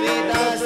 वेदास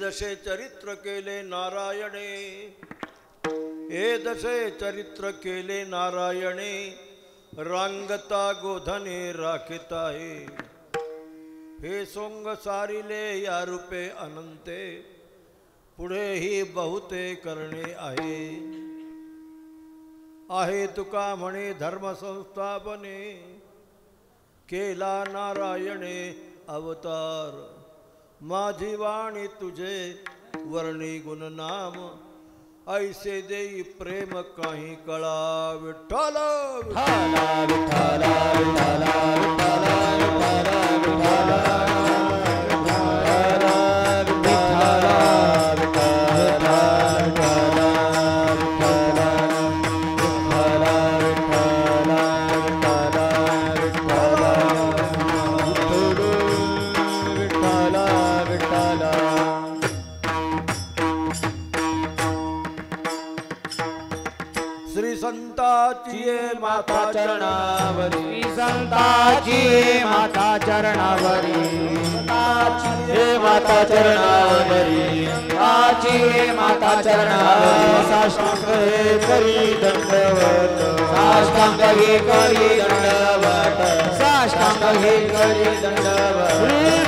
दशे चरित्र केले नारायणे, हे दशे चरित्र केले नारायणे, रांगता गोधने राखिता हे सोंग सारिले या रूपे अनंते, पुढेही बहुते करणे आहे तुका म्हणे धर्म संस्थापने, केला नारायणे अवतार, माझी वाणी तुझे वर्णी गुण नाम, ऐसे देई प्रेम काही कळा विठ्ठल विठ्ठल विठ्ठल विठ्ठल विठ्ठल संताची माता चरणावरी, संताची माता चरणावरी, संताची माता चरणावरी, आची माता चरणावरी, साष्टांग हे करी दंडवत, साष्टांग हे करी दंडवत, साष्टांग हे करी दंडवत।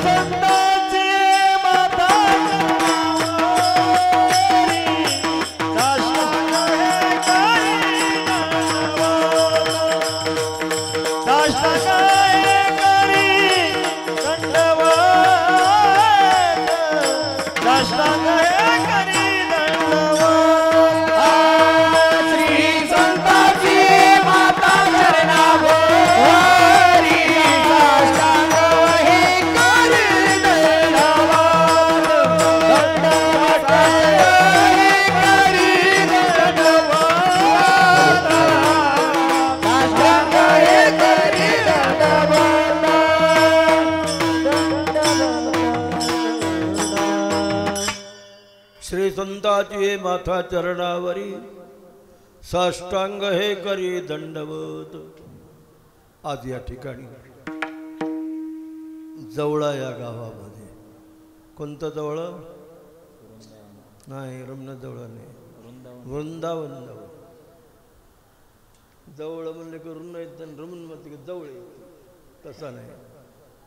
Hare संताची हे माथा चरणावरी साष्टांग हे करी दंडवत. आज या ठिकाणी जवळा या गावामध्ये कोणतं जवळ नाही रमण जवळ नाही वृंदावन जवळ. जवळ म्हणले की ऋण येत रमण म्हणते की जवळ येत तसं नाही.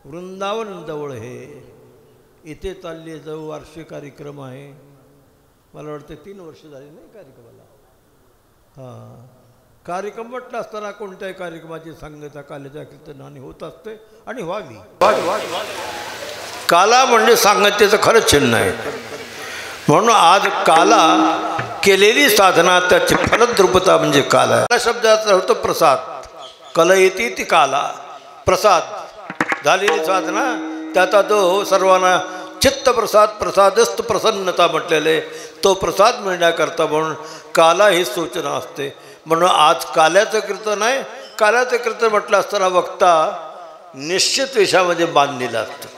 वृंदावन जवळ हे इथे चालले जाऊ वार्षिक कार्यक्रम आहे. मला वाटतं 3 वर्ष झाली नाही कार्यक्रमाला. हां कार्यक्रम म्हटलं असताना कोणत्याही कार्यक्रमाची सांगता काल्याच्या कीर्तनाने होत असते आणि व्हावी. काला म्हणजे सांगतेचं खरंच चिन्ह आहे. म्हणून आज काला केलेली साधना त्याची फलद्रुपता म्हणजे काला. या शब्दाचा अर्थ प्रसाद. कला येते ती काला प्रसाद झालेली साधना त्याचा जो सर्वांना चित्तप्रसाद प्रसादस्थ प्रसन्नता म्हटलेले तो प्रसाद मिळण्याकरता म्हणून काला ही सूचना असते. म्हणून आज काल्याचं कीर्तन आहे. काल्याचं कीर्तन म्हटलं असताना वक्ता निश्चित विषयामध्ये बांधलेला असतं.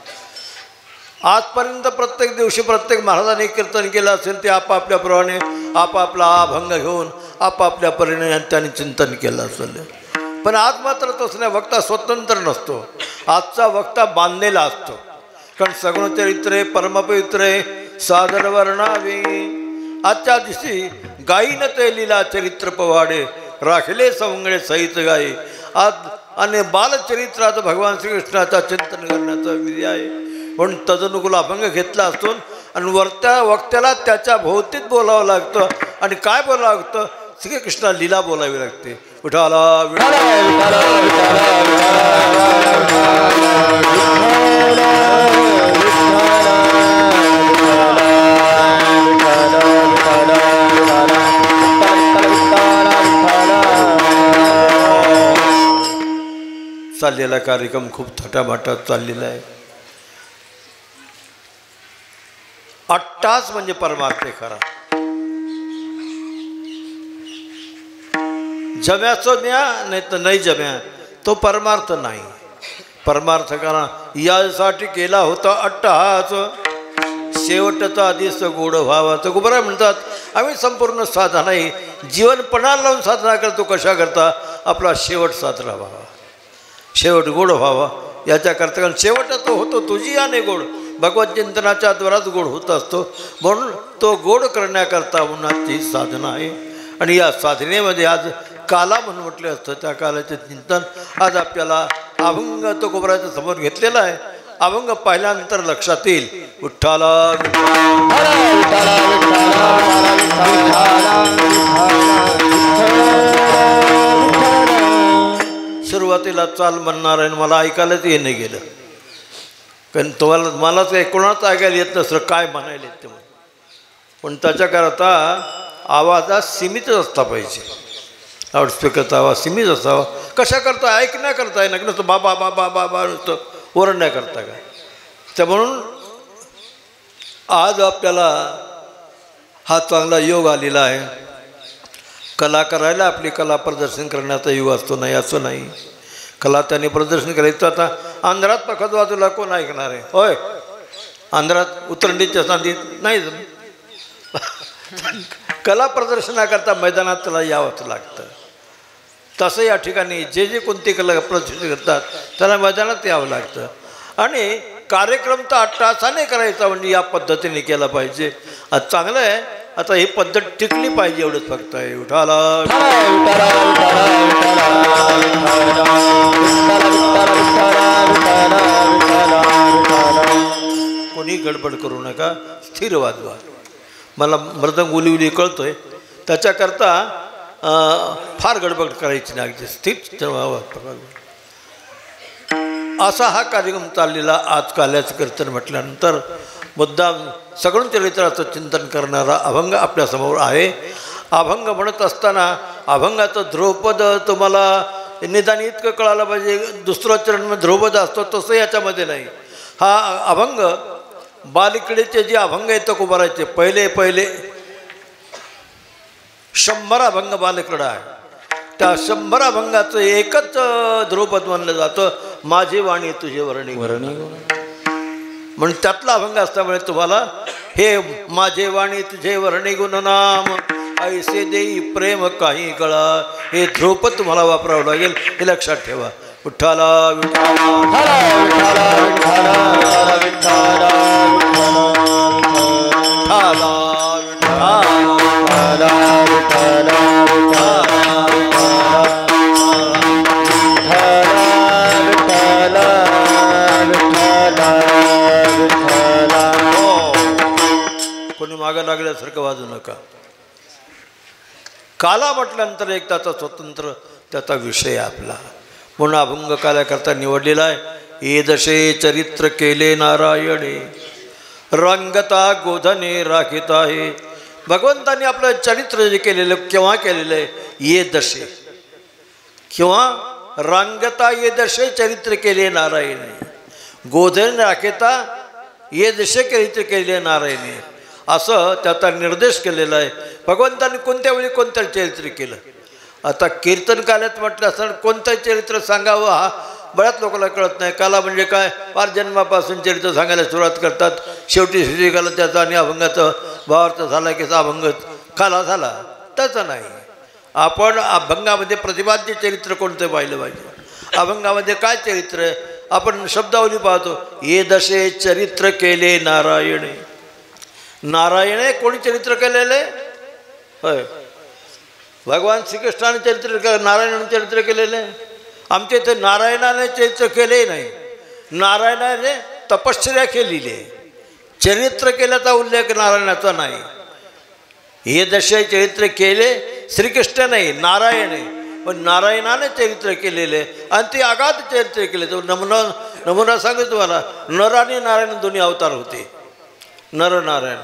आजपर्यंत प्रत्येक दिवशी प्रत्येक महाराजांनी कीर्तन केलं असेल ते आपापल्याप्रमाणे आपापला अभंग घेऊन आपापल्या परीने त्यांनी चिंतन केलं असेल. पण आज मात्र तसं नाही. वक्ता स्वतंत्र नसतो. आजचा वक्ता बांधलेला असतो. कारण सगुण चरित्रे परमपवित्रे सादर वर्णावे. आजच्या दिवशी गायीन ते लीला चरित्र पवाडे राखले सवंगळे सहित गाई. आज आणि बालचरित्रात भगवान श्रीकृष्णाचा चिंतन करण्याचा विधी आहे. म्हणून तदनुकूल अभंग घेतला असून आणि वरत्या वक्त्याला त्याच्या भोवतीत बोलावं लागतं. आणि काय बोलावं लागतं श्रीकृष्णा लीला बोलावी लागते. विठाला चाललेला कार्यक्रम खूप थाटामाटात चाललेला आहे. 8 तास म्हणजे परमार्थ खरा. जम्याचं न्या नाही तर नाही जम्या तो परमार्थ नाही. परमार्थ करा यासाठी केला होता अट्टहास शेवटचा आधीच गोड व्हावाचं. गुबरा म्हणतात आम्ही संपूर्ण साधना ही जीवन पणाला लावून साधना करतो. कशा करता आपला शेवट साजरा व्हावा शेवट गोड व्हावा याच्याकरता. कारण शेवट तो होतो तुझी याने गोड भगवत चिंतनाच्या द्वाराच गोड होत असतो. म्हणून तो गोड करण्याकरता उन्हाची साधना आहे. आणि या साधनेमध्ये आज काला म्हणून म्हटले असतं. त्या कालाचे चिंतन आज आपल्याला अभंग तो गोबराच्या समोर घेतलेला आहे. अभंग पाहिल्यानंतर लक्षात येईल विठ्ठला सुरुवातीला चाल म्हणणार आहे. मला ऐकायलाच येणं गेलं कारण तुम्हाला मलाच कोणाच ऐकायला येत नसलं काय म्हणायला येत ते. पण त्याच्याकरता आवाजात सीमितच असता पाहिजे. लाऊडस्पीकरचा आवाज सीमित असावा. कशा करता ऐकण्याकरता आहे ना नुसतं बाबा बाबा बाबा नुसतं ओरडण्याकरता काय. तर म्हणून आज आपल्याला हा चांगला योग आलेला आहे. कला करायला आपली कला प्रदर्शन करण्याचा योग असतो नाही असं नाही. कला त्याने प्रदर्शन करायचं. आता आंध्रात पखत बाजूला कोण ऐकणार आहे होय. आंध्रात उतरंडीच्या सांधीत नाही कला प्रदर्शनाकरता मैदानात त्याला यावंच लागतं. तसं या ठिकाणी जे जे कोणती कला प्रदर्शन करतात त्याला मैदानात यावं लागतं. आणि कार्यक्रम तर 8 तासाने करायचा म्हणजे या पद्धतीने केला पाहिजे. आज चांगलं आहे. आता ही पद्धत टिकली पाहिजे एवढंच फक्त आहे. उठाला कोणी गडबड करू नका. स्थिर वाजवा. मला मृदंग उली उली कळतोय त्याच्याकरता फार गडबड करायची नाही. अगदी स्थिर असा हा कार्यक्रम चाललेला. आज काल्याचं कीर्तन म्हटल्यानंतर मुद्दाम सगळं चरित्राचं चिंतन करणारा अभंग आपल्यासमोर आहे. अभंग म्हणत असताना अभंगाचं ध्रुवपद तुम्हाला निदान इतकं कळायला पाहिजे. दुसरं चरण ध्रुवपद असतो तसं याच्यामध्ये नाही. हा अभंग बालिकडेचे जे अभंग आहेत कुमाराचे पहिले 100 अभंग बालिकडं आहे. त्या 100 अभंगाचं एकच ध्रुवपद म्हणलं जातं माझी वाणी तुझे वर्णी. म्हणून त्यातला अभंग असल्यामुळे तुम्हाला हे माझे वाणी तुझे वर्णी गुणनाम ऐसे देई प्रेम काही कळा. हे ध्रुप तुम्हाला वापरावं लागेल, हे लक्षात ठेवा. विठ्ठला कोणी मागं लागल्यासारखं वाजू नका. काला म्हटल्यानंतर एक त्याचा स्वतंत्र त्याचा विषय आपला म्हणून अभंग काल्याकरता निवडलेला आहे. ये दशे चरित्र केले नारायणे रंगता गोधने राखित आहे. भगवंतांनी आपलं चरित्र जे केलेलं केव्हा केलेलं आहे? ये दशे किंवा रंगता ये दशे चरित्र केले नारायणे गोधन राखिता ये दशे चरित्र केले नारायणे असं त्याचा निर्देश केलेला आहे. भगवंतांनी कोणत्या वेळी कोणतं चरित्र केलं. आता कीर्तन काल्यात म्हटलं असताना कोणतं चरित्र सांगावं हा बऱ्याच लोकांना कळत नाही. काला म्हणजे काय? फार जन्मापासून चरित्र सांगायला सुरुवात करतात, शेवटी श्रीकाला त्याचा आणि अभंगाचा भावार्थ झाला की अभंग काला झाला. तसं नाही. आपण अभंगामध्ये प्रतिपाद्य चरित्र कोणतं पाहिलं पाहिजे. अभंगामध्ये काय चरित्र आहे? आपण शब्दावली पाहतो. ये दशे चरित्र केले नारायणे. नारायणे कोणी चरित्र केलेले? होय, भगवान श्रीकृष्णाने चरित्र नारायणाने चरित्र केलेले. आमच्या इथे नारायणाने चरित्र केले नाही, नारायणाने तपश्चर्या केलेली आहे. चरित्र केल्याचा उल्लेख नारायणाचा नाही. हे दशे चरित्र केले श्रीकृष्ण नाही, नारायण आहे. पण नारायणाने चरित्र केलेले आणि ते आगाध चरित्र केले. तो नमुना सांगतो तुम्हाला. नर आणि नारायण दोन्ही अवतार होते. नर नारायण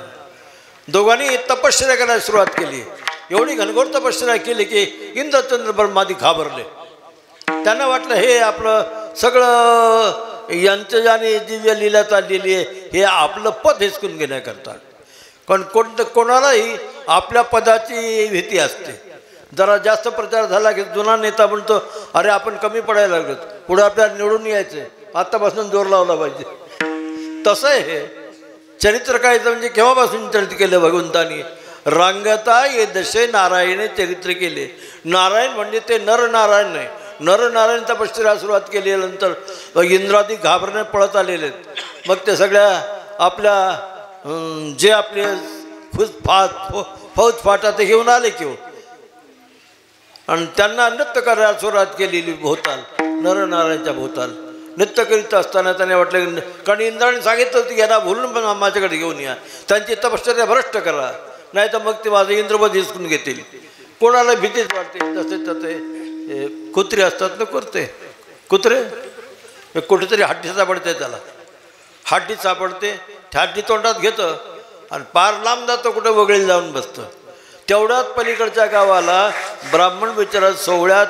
दोघांनी तपश्चर्या करायला सुरुवात केली. एवढी घनघोर तपश्चर्या केली की इंद्रचंद्र ब्रह्मादी घाबरले. त्यांना वाटलं हे आपलं सगळं यांचं ज्याने दिव्य लीला चाललेली आहे हे आपलं पद हिसकून घेण्याकरता. कारण कोणालाही आपल्या पदाची भीती असते. जरा जास्त प्रचार झाला की जुना नेता म्हणतो अरे आपण कमी पडायला लागलो, पुढे आपल्याला निवडून यायचं, आत्तापासून जोर लावला पाहिजे. तसं आहे हे चरित्र काय म्हणजे केव्हापासून चरित्र केलं भगवंतानी? रांगता ये दशे नारायणे चरित्र केले. नारायण म्हणजे ते नर नारायण नाही. नर नारायण तपश्चर्या सुरुवात केल्यानंतर इंद्रादी घाबरणे पळत आलेले आहेत. मग ते सगळ्या आपल्या जे आपले फौज फाटा ते घेऊन आले किंवा आणि त्यांना नृत्य करायला सुरुवात केलेली भोवताल, नरनारायणच्या भोवताल नृत्य करीत असताना त्याने वाटलं, कारण इंद्राने सांगितलं होतं की यांना भुलून पण माझ्याकडे घेऊन या, त्यांची तपश्चर्या भ्रष्ट करा, नाही तर मग ते माझं इंद्रपद हिसकून घेतील. कोणाला भीतीच वाटते. तसे तसे कुत्रे असतात ना, कुत्रे कुठेतरी हड्डी सापडते, त्याला हड्डी सापडते, हड्डी तोंडात घेतं आणि पार लांब जातं, कुठं वगळी जाऊन बसतं. तेवढ्यात पलीकडच्या गावाला ब्राह्मण बिचारा सोहळ्यात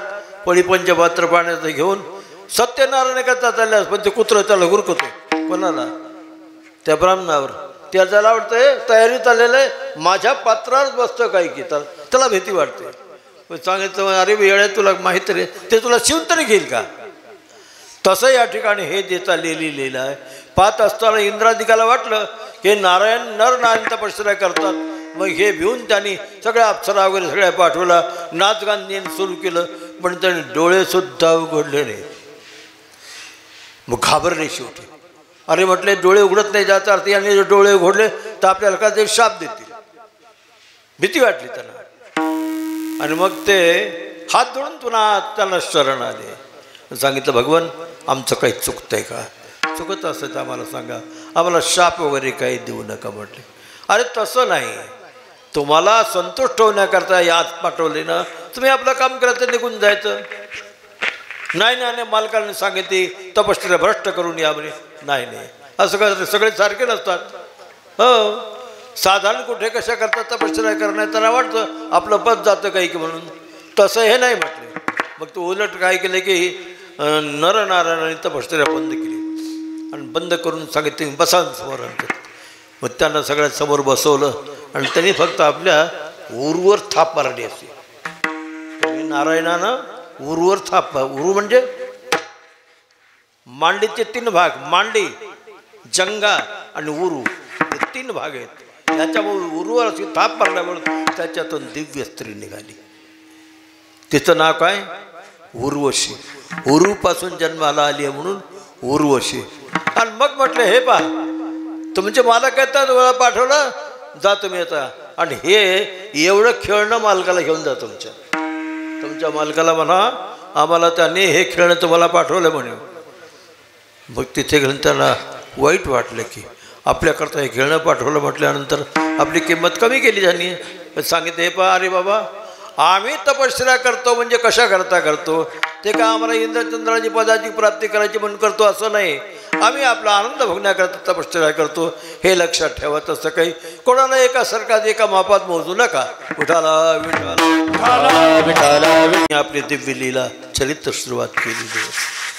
पळीपंचपात्र पाण्याचं घेऊन सत्यनारायण करता चालल्यास पण ते कुत्रं त्याला हुरकतो. कोणाला? त्या ब्राह्मणावर. त्याला वाटतंय तयारीत आलेलं आहे, माझ्या पात्रावर बसतं काय की, तर त्याला भीती वाटते. सांगितलं अरे वेळ तुला माहीत रे, ते तुला शिवून तरी घेईल का? तसं या ठिकाणी हे देता लिहिलेलं आहे. पाहत असताना इंद्रादिकाला वाटलं हे नारायण नर नारायण तपश्चर्या करतात. मग हे भिवून त्यांनी सगळ्या अप्सरा वगैरे सगळ्या पाठवला, नाचगान सुरू केलं, पण त्यांनी डोळेसुद्धा उघडले नाही. मग घाबरले शेवटी. अरे म्हटले डोळे उघडत नाही, जाता अर्थ यांनी डोळे उघडले तर आपल्याला का ते शाप देतील. भीती वाटली त्यांना आणि मग ते हात जोडून पुन्हा त्यांना शरण आले. सांगितलं भगवान आमचं काही चुकतंय का? चुकत असतं तर आम्हाला सांगा, आम्हाला शाप वगैरे काही देऊ नका म्हटले. अरे तसं नाही, तुम्हाला संतुष्ट होण्याकरता यात पाठवले ना, तुम्ही आपलं काम करायचं, निघून जायचं. नाही नाही मालकाने सांगितले तपश्चर्या भ्रष्ट करून या म्हणे. नाही नाही असं काय, सगळे सारखे नसतात. हो, साधारण कुठे कशा करतात तपश्चर्या करण्यात त्यांना वाटतं आपलं पद जातं काही की म्हणून. तसं हे नाही म्हटले. मग तो उलट काय केलं की नरनारायणाने तपश्चर्या बंद केली आणि बंद करून सांगितले बसा समोर. मग त्यांना सगळ्यात समोर बसवलं आणि त्यांनी फक्त आपल्या उरूवर थाप मारली असते. नारायणानं उरूवर थाप, उरू म्हणजे मांडीचे 3 भाग, मांडी, जंगा आणि उरू, हे 3 भाग आहेत. याच्यामुळे उरुवर अशी थाप मारल्यावर त्याच्यातून दिव्य स्त्री निघाली. तिचं नाव काय? उर्वशी. उरूपासून जन्माला आली आहे म्हणून उर्वशी. आणि मग म्हटलं हे पहा तुमचे मालक येतात वेळा पाठवलं जा तुम्ही आता. आणि हे एवढं खेळणं मालकाला घेऊन जा तुमच्या मालकाला म्हणा आम्हाला त्याने हे खेळणं तुम्हाला पाठवलं म्हणे. मग तिथे घेऊन त्यांना वाईट वाटलं की आपल्याकरता हे खेळणं पाठवलं म्हटल्यानंतर आपली किंमत कमी केली त्यांनी. सांगितलं हे पहा अरे बाबा आम्ही तपश्चर्या करतो म्हणजे कशा करता करतो ते का आम्हाला इंद्रचंद्राची पदाची प्राप्ती करायची म्हणून करतो असं नाही. आम्ही आपला आनंद भोगण्याकरता तपश्चर्या करतो हे लक्षात ठेवा. तसं काही कोणाला एका सरकार एका मापात मोजू नका. विठाला विठाला आपली दिव्य लीला चरित्र सुरुवात केली.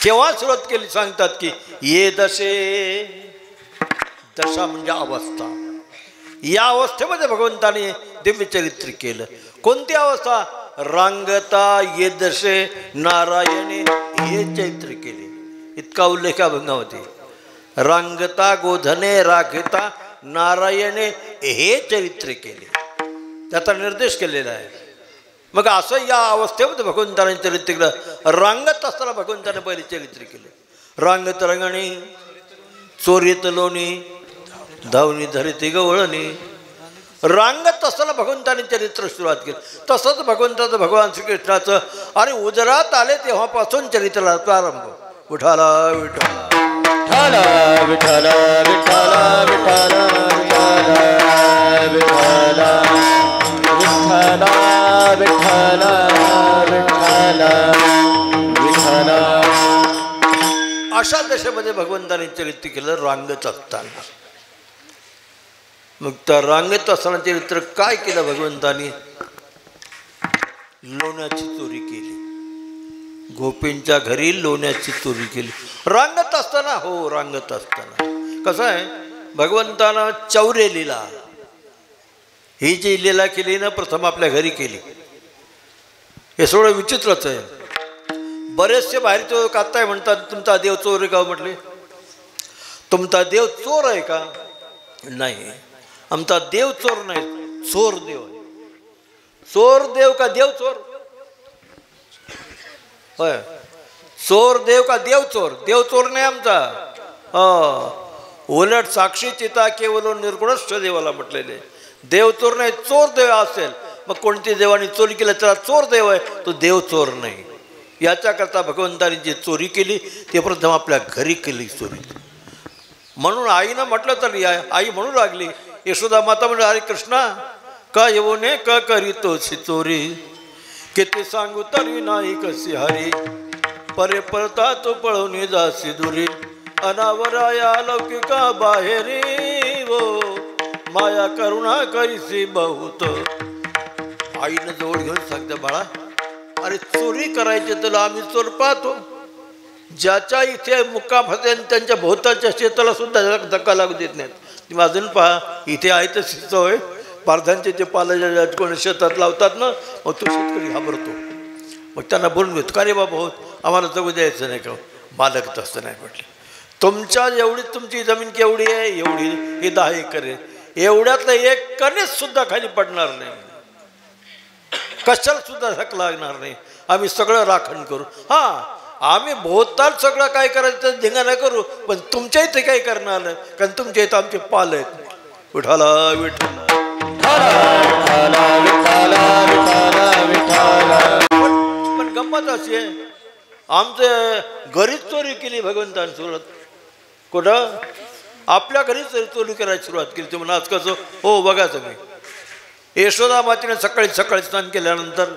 केव्हा सुरुवात केली सांगतात की ये दशे. दशा म्हणजे अवस्था. या अवस्थेमध्ये भगवंताने दिव्य चरित्र केलं. कोणती अवस्था? रांगता ये दशे नारायणे हे चैत्र केले. इतका उल्लेख अभंगामध्ये. रांगता गोधने राखिता नारायणे हे चरित्र केले. त्याचा निर्देश केलेला आहे. मग असं या अवस्थेमध्ये भगवंताने चरित्र केलं. रांगत असताना भगवंताने पहिले चरित्र केले. रांगत रंगणी चोरीत लोणी धावणी धरिती गवळणी. रांगत असताना भगवंताने चरित्र सुरुवात केली. तसंच भगवंताचं भगवान श्रीकृष्णाचं आणि उदरात आले तेव्हापासून चरित्राला प्रारंभ. विठाला विठाला विठाला विठाला विठाला विठाला विठाला विठाला विठाला विठाला विठाला. अशा दशेमध्ये भगवंताने चरित्र केलं रांगत असताना. मग त्या रांगेत असताना चरित्र काय केलं भगवंतानी? लोण्याची चोरी केली. गोपींच्या घरी लोण्याची चोरी केली रांगत असताना. हो रांगत असताना. कसं आहे भगवंतानं चौरे लीला ही जी लीला केली ना प्रथम आपल्या घरी केली. हे थोडं विचित्रच आहे. बरेचसे बाहेरचे लोक आत्ताही म्हणतात तुमचा देव चोर आहे का? म्हटले तुमचा देव चोर आहे का? नाही आमचा देव चोर नाही चोर देव आहे. चोर देव का देव चोर? होय चोर देव का देव चोर? देव चोर नाही आमचा. उलट साक्षी चिता केवळ निर्गुणस्थ देवाला म्हटलेले. देव चोर नाही चोर देव असेल मग कोणती देवाने चोरी केली त्याला चोर देव आहे तो देव चोर नाही. याच्याकरता भगवंताने जी चोरी केली ते प्रथम आपल्या घरी केली चोरी. म्हणून आईनं म्हटलं तरी आई म्हणू लागली यशोदा माता म्हणजे अरे कृष्णा का येऊने का करीतोशी चोरी किती सांगू तरी नाही कशी हरी परे परता तो पळवून जासी दुरी अनावराया लौकिका बाहेरी वो माया करुणा करीसी बहुत. आईनं जवळ घेऊन सांगते बाळा अरे चोरी करायची तुला आम्ही चोर पाहतो. ज्याच्या इथे मुक्काम होते त्यांच्या भोवताच्या शेताला सुद्धा धक्का लागू देत नाहीत. तुम्ही अजून पहा इथे आहे तर सवय पारधानचे जे पाला कोणी शेतात लावतात ना मग तो शेतकरी घाबरतो. मग त्यांना बोलून घेतो का रे बाबा हो आम्हाला जगू द्यायचं नाही का? मालक तसं नाही म्हटलं. तुमच्या एवढी तुमची जमीन केवढी आहे? एवढी. हे 10 एकर आहे. एवढ्यातलं एक कणीस सुद्धा खाली पडणार नाही. कशाला सुद्धा धक्का लागणार नाही. आम्ही सगळं राखण करू. हां आम्ही भोवताल सगळं काय करायचं धिंगाणा करू पण तुमच्या इथे काही करणार नाही कारण तुमच्या इथं आमचे पाल आहेत. विठाला विठाला पण गंमत अशी आहे आमचे घरीच चोरी केली भगवंताने सुरुवात. कुठं? आपल्या घरीच चोरी करायची सुरुवात केली. तुम्ही आज कसं हो बघा तुम्ही यशोदा मातेने सकाळी स्नान केल्यानंतर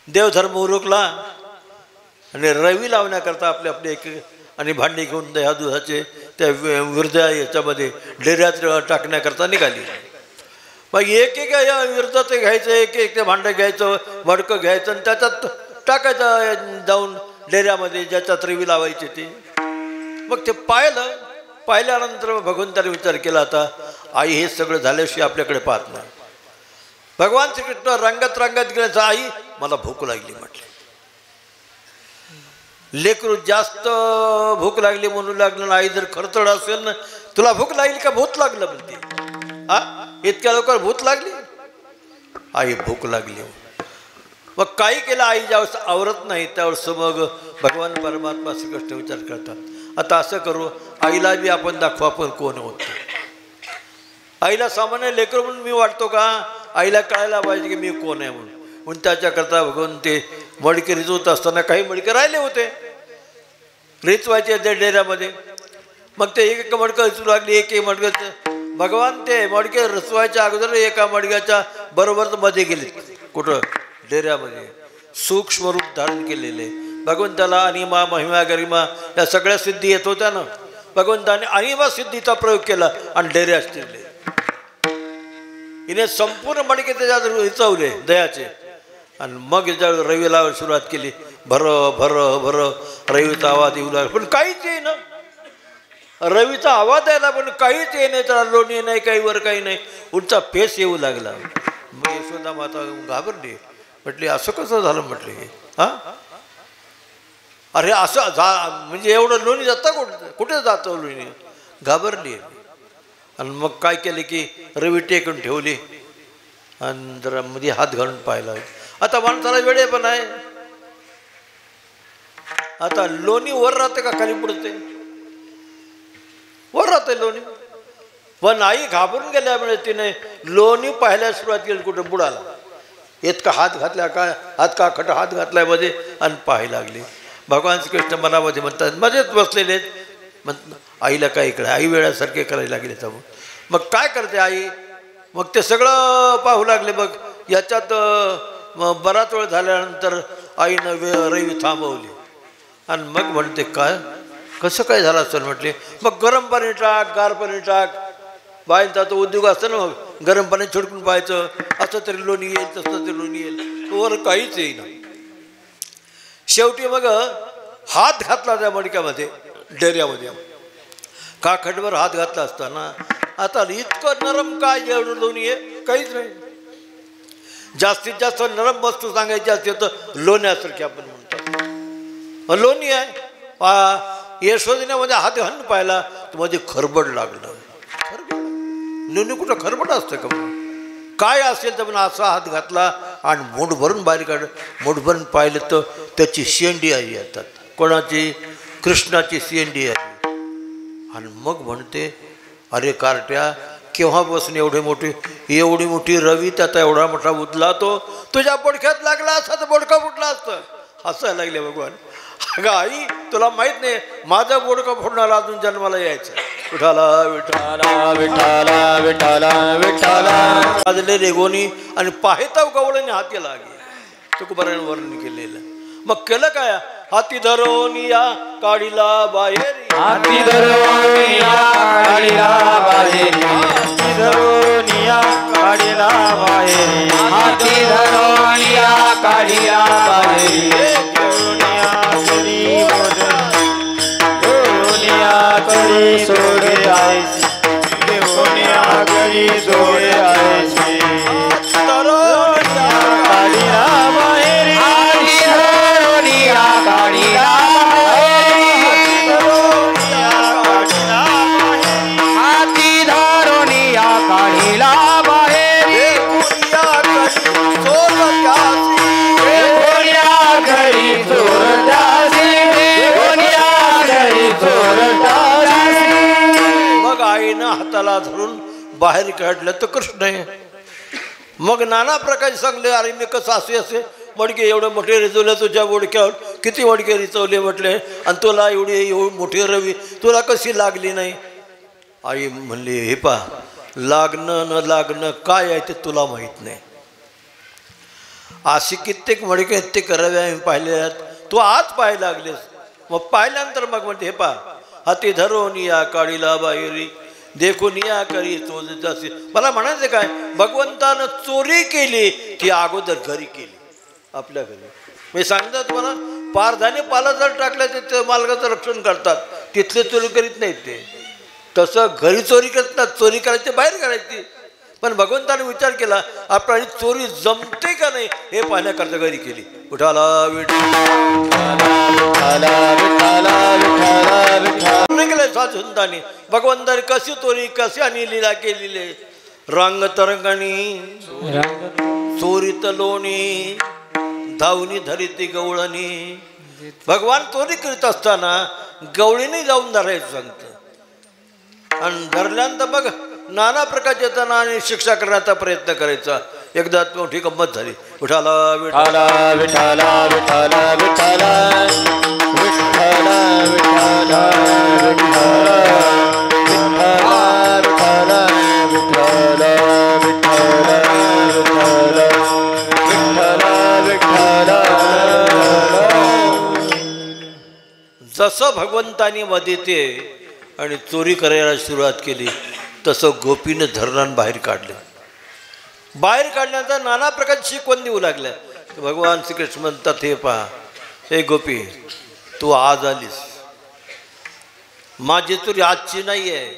देवधर्म उरकला आणि रवी लावण्याकरता आपले आपले एक आणि भांडी घेऊन दह्या दुधाचे त्या विरद्या याच्यामध्ये डेऱ्यात टाकण्याकरता निघाली. मग एक एक या विरदाचं घ्यायचं एक एक ते भांडं घ्यायचं मडकं घ्यायचं आणि त्याच्यात टाकायचं जाऊन डेऱ्यामध्ये ज्याच्यात रवी लावायचे ते. मग ते पाहिल्यानंतर भगवंताने विचार केला आता आई हे सगळं झाल्याशिवाय आपल्याकडे पाहत नाही. भगवान श्रीकृष्ण रंगत गेल्याचं आई मला भूक लागली म्हटले. लेकरू जास्त भूक लागली म्हणू लागलं. आई जर खरतड असेल ना तुला भूक लागली का भूत लागलं म्हणते. इतक्या लवकर भूक लागली? आई भूक लागली. मग काही केलं आई ज्यावेळेस आवरत नाही त्यावेळेस मग भगवान परमात्मा श्रीकृष्ण विचार करतात, आता असं करू, आईला बी आपण दाखवू आपण कोण होतो. आईला सामान्य लेकर म्हणून मी वाटतो का? आईला कळायला पाहिजे की मी कोण आहे म्हणून. म्हणून त्याच्याकरता भगवान ते मडके रिचवत असताना काही मडके राहिले होते रिचवायचे त्या डेऱ्यामध्ये. मग ते एक मडकं रिचू लागली, एक मडकं. भगवान ते मडके रचवायच्या अगोदर एका मडक्याच्या बरोबर मध्ये गेले. कुठं? डेऱ्यामध्ये. सूक्ष्म रूप धारण केलेले भगवंताला अनिमा महिमा गरिमा या सगळ्या सिद्धी येत होत्या ना. भगवंताने अनिमा सिद्धीचा प्रयोग केला आणि डेऱ्यात शिरले. हिने संपूर्ण मडके त्याच्यात रिचवले दयाचे. आणि मग याच्यावर रवीला सुरुवात केली. भर भर भर रवीचा आवाज येऊ लागला, पण काहीच येईना. रवीचा आवाज यायला पण काहीच येणे, त्याला लोणी नाही, काही वर काही नाही, उलचा फेस येऊ लागला. मग यशोदा माता घाबरली. म्हटली असं कसं झालं? म्हटले हां, अरे असं म्हणजे एवढं लोणी जातं कुठे जातं लोणी? घाबरली. आणि मग काय केले की रवी टेकून ठेवली आणि जरा मध्ये हात घालून पाहिला. आता माणसाला वेळे पण आहे. आता लोणी वर राहते का खाली पडते? वर राहते लोणी. पण आई घाबरून गेल्यामुळे तिने लोणी पाहायला सुरुवात केली. कुठं? बुडाला. इतका हात घातला का, हात का खट हात घातलाय मध्ये आणि पाहायला लागली. भगवान श्रीकृष्ण मनामध्ये म्हणतात, मध्येच बसलेले आहेत. आईला काय इकडे आई वेळासारखे करायला लागले. तर मग काय करते आई? मग ते सगळं पाहू लागले. मग याच्यात बराच वेळ झाल्यानंतर आईनं रवी थांबवली आणि मग म्हणते काय कसं काय झालं असेल? म्हटले मग गरम पाणी टाक, गार पाणी टाक. बाईंचा तो उद्योग असतो ना, मग गरम पाणी छिडकून पाहायचं, असं तरी लोणी येईल, तसं तरी लोणी येईल. वर काहीच येईना. शेवटी मग हात घातला त्या मडक्यामध्ये, डेऱ्यामध्ये. काखडवर हात घातला असताना आता इतकं नरम काय जेवढं लोणी आहे? काहीच नाही. जास्तीत जास्त नरम वस्तू सांगायची असते तर लोण्यासारखी आपण म्हणतो. लोणी आहे. यशोदीने हात घालून पाहिला तर मध्ये खरबड लागलं. लोणी कुठं खरबड असतं का? काय असेल तर पण असा हात घातला आणि मूठ भरून बाहेर काढलं. मूठ भरून पाहिलं तर त्याची शेंडी आई येतात. कोणाची? कृष्णाची शेंडी आहे. आणि मग म्हणते अरे कार्ट्या, केव्हापासून एवढी मोठी रवी त्याचा एवढा मोठा उदला तो तुझ्या बोडक्यात लागला असता तर बोडका फुटला असतं. हसायला लागले भगवान. अगं आई, तुला माहित नाही माझा बोडकं फोडणारा अजून जन्माला यायचं. विठाला विठाला विठाला विठाला विठाला वाजले रेगोनी आणि पाहता गवळणी हाती लागे. तुकोबारायण वर्णन केलेलं. मग केलं काय? हाती धरून या काढीला बाहेर, हाती धरून या काढीला बाहेर, हाती धरून या काढीला बाहेर, हाती धरून या काढीला बाहेर. करी सोडे आयसी, देवनिया करी सोडे आयसी. धरून या काढीला बाहेर, हाती धरून या काढीला बाहेर, हाती धरून या काढीला बाहेर. देवनिया करी सोडतासी, देवनिया करी सोडतासी. मग आईनं हाताला धरून बाहेर काढलं तर कृष्ण आहे. मग नाना प्रकारचे सांगले, अरे मी कसं असे मडके एवढे मोठे रिचवले तुझ्या बोडक्यावर, किती मडके रिचवले म्हटले, आणि तुला एवढी मोठी रवी तुला कशी लागली नाही? आई म्हणली हे पा, लागणं न लागणं काय आहे ते तुला माहीत नाही. अशी कित्येक मडके कित्येक रव्या आम्ही पाहिले आहेत, तू आज पाहायला लागलेस. मग पाहिल्यानंतर मग म्हणते हे पा, हाती धरून या काढीला बाहेरी, देखून या करी चोरी. मला म्हणायचं काय, भगवंतानं चोरी केली ती अगोदर घरी केली, आपल्या घरी. मी सांगतात तुम्हाला, पारधाने पाला जर टाकलं ते मालकाचं रक्षण करतात, तिथले चोरी करीत नाहीत ते. तसं घरी चोरी करतात, चोरी करायची बाहेर करायची. पण भगवंताने विचार केला आपल्याला चोरी जमते का नाही हे पाहण्याकरता घरी केली. उठाला केलं साधुंतानी भगवंताने कशी चोरी कशी आणि लीला केलेली. रांग तरंगणी चोरीत लोणी धावणी धरिती गवळणी. भगवान चोरी करीत असताना गवळीने जाऊन धरायचं सांगतं आणि धरल्यानंतर मग नाना प्रकारचे त्यांना आणि शिक्षा करण्याचा प्रयत्न करायचा. एकदा मोठी गंमत झाली. विठाला विठाला विठाला विठाला विठाला विठाला विठाला विठाला विठाला विठाला विठाला जसं भगवंतानी वदिते आणि चोरी करायला सुरुवात केली तसं गोपीनं धरणान बाहेर काढलं. बाहेर काढण्याचा नाना प्रकारची शिकवण देऊ लागल्या. भगवान श्रीकृष्ण म्हणतात हे पहा हे गोपी तू आज आलीस. माझी चोरी आजची नाही आहे.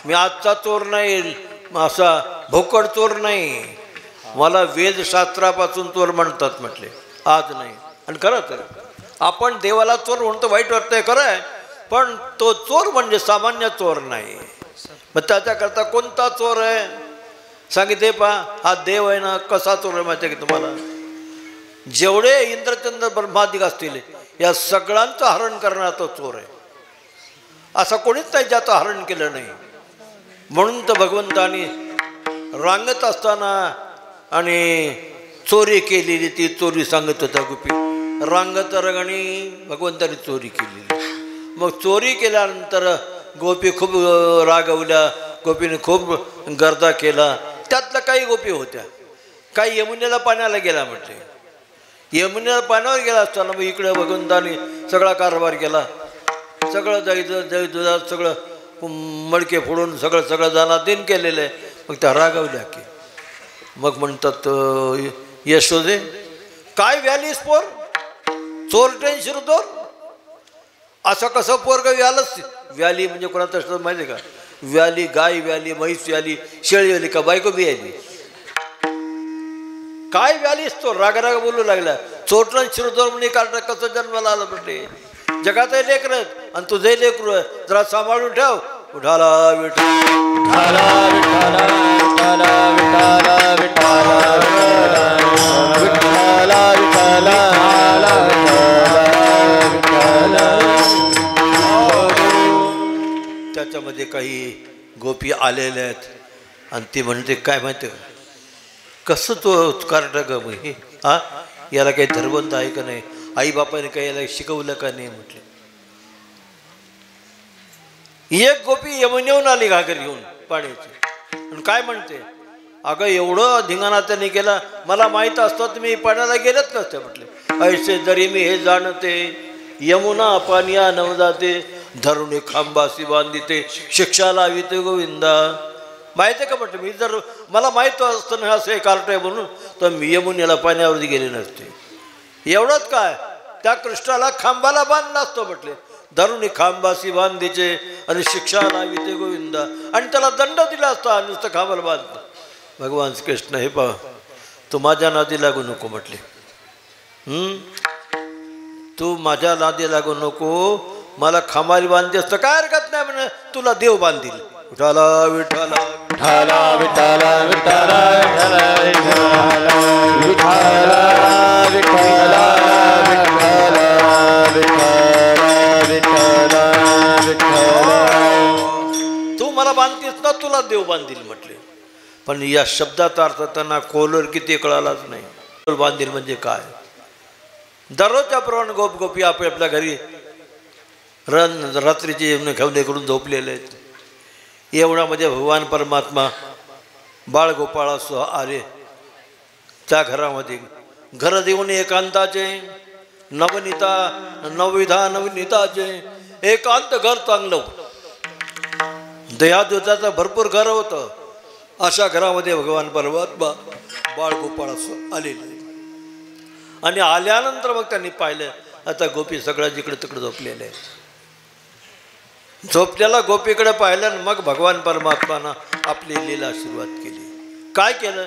मी आजचा चोर नाही असा भोकड चोर नाही. मला वेदशास्त्रापासून चोर म्हणतात म्हटले आज नाही. आणि खरं तर आपण देवाला चोर म्हणतो वाईट वाटतंय खरं आहे पण तो चोर म्हणजे सामान्य चोर नाही. मग त्याच्याकरता कोणता चोर आहे सांगितले पहा हा देव आहे ना. कसा चोर आहे माहिती आहे की तुम्हाला जेवढे इंद्रचंद्र ब्रह्मादिक असतील या सगळ्यांचं हरण करणारा तो चोर आहे. असा कोणीच नाही ज्याचं हरण केलं नाही. म्हणून तर भगवंतानी रांगत असताना आणि चोरी केलेली ती चोरी सांगत होता गोपी. रांगत रंगणी भगवंतानी चोरी केलेली. मग चोरी केल्यानंतर गोपी खूप रागवल्या. गोपीने खूप गर्दा केला. त्यातल्या काही गोपी होत्या काही यमुनेला पाण्याला गेला म्हटले. यमुनेला पाण्यावर गेला असताना मग इकडे भगवंतानी सगळा कारभार केला. सगळं दही दुधात सगळं मडके फोडून सगळं जाणार दिन केलेलं आहे. मग त्या रागवल्या की मग म्हणतात यशोदे काय व्यालीस पोर चोरटेन शिरदोर. असं कसं पोरग व्यालच. व्याली म्हणजे कोणाचं असतं माहिती आहे का. व्याली गाय व्याली म्हैस व्याली शेळी व्याली का बायको बी आली. काय व्यालीस तो राग बोलू लागला. चोरटन शिरदोर म्हणजे कारण कसं जन्माला आलं म्हटले. जगातही लेकर आणि तुझे लेकरू आहे जरा सांभाळून ठेव. उठाला विठाला विठाला विठाला विठाला विठाला विठाला विठाला विठाला. त्याच्यामध्ये काही गोपी आलेल्या आहेत आणि ती म्हणते काय माहिती का कसं तो कार्ट ग मग हे हा याला काही धर्मंत आहे का नाही. आईबापाने काही याला शिकवलं का नाही म्हटलं. एक गोपी यमुनेहून आली घागर घेऊन पाण्याची आणि काय म्हणते अगं एवढं धिंगाणा त्याने केला मला माहीत असतं तर मी पाण्याला गेलंच नसते म्हटले. ऐसे जरी मी हे जाणते यमुना पानिया नवजाते धरुणी खांबासी बांधिते शिक्षा लाविते गोविंदा. माहिती आहे का म्हटलं मी जर मला माहीत असतं ना असं हे कार्ट आहे म्हणून तर मी यमुनेला पाण्यावरती गेले नसते. एवढंच काय त्या कृष्णाला खांबाला बांधला असतो म्हटले. धरुणी खांबासी बांधीचे आणि शिक्षा लाविते गोविंदा आणि त्याला दंड दिला असता नुसतं खांबाला बांधलं. भगवान कृष्ण हे पहा तू माझ्या नादी लागू नको म्हटले. तू माझ्या नादी लागू नको. मला खांबाला बांधते असतं काय हरकत नाही म्हणे तुला देव बांधील. विठाला विठाला विठाला विठाला विठाला विठाला विठाला विठाला विठाला विठाला विठाला. तू मला बांधतेस ना तुला देव बांधील म्हटले. पण या शब्दाचा अर्थ त्यांना खोलवर किती कळालाच नाही. बांधील म्हणजे काय. दररोजच्या प्रमाणे गोपी आपल्या घरी रात्रीचे येऊन खेवणे करून झोपलेले आहेत. एवढ्यामध्ये भगवान परमात्मा बाळगोपाळासह आले त्या घरामध्ये. घर देऊन एकांताचे नवविधा नवनीताचे एकांत घर चांगलं दह्यादुधाचं भरपूर घर होतं. अशा घरामध्ये भगवान परमात्मा बाळगोपाळासह आलेले आणि आल्यानंतर मग त्यांनी पाहिलं आता गोपी सगळ्या जिकडे तिकडे झोपलेले आहेत. झोपल्याला गोपीकडे पाहिलं आणि मग भगवान परमात्मानं आपली लीला सुरुवात केली. काय केलं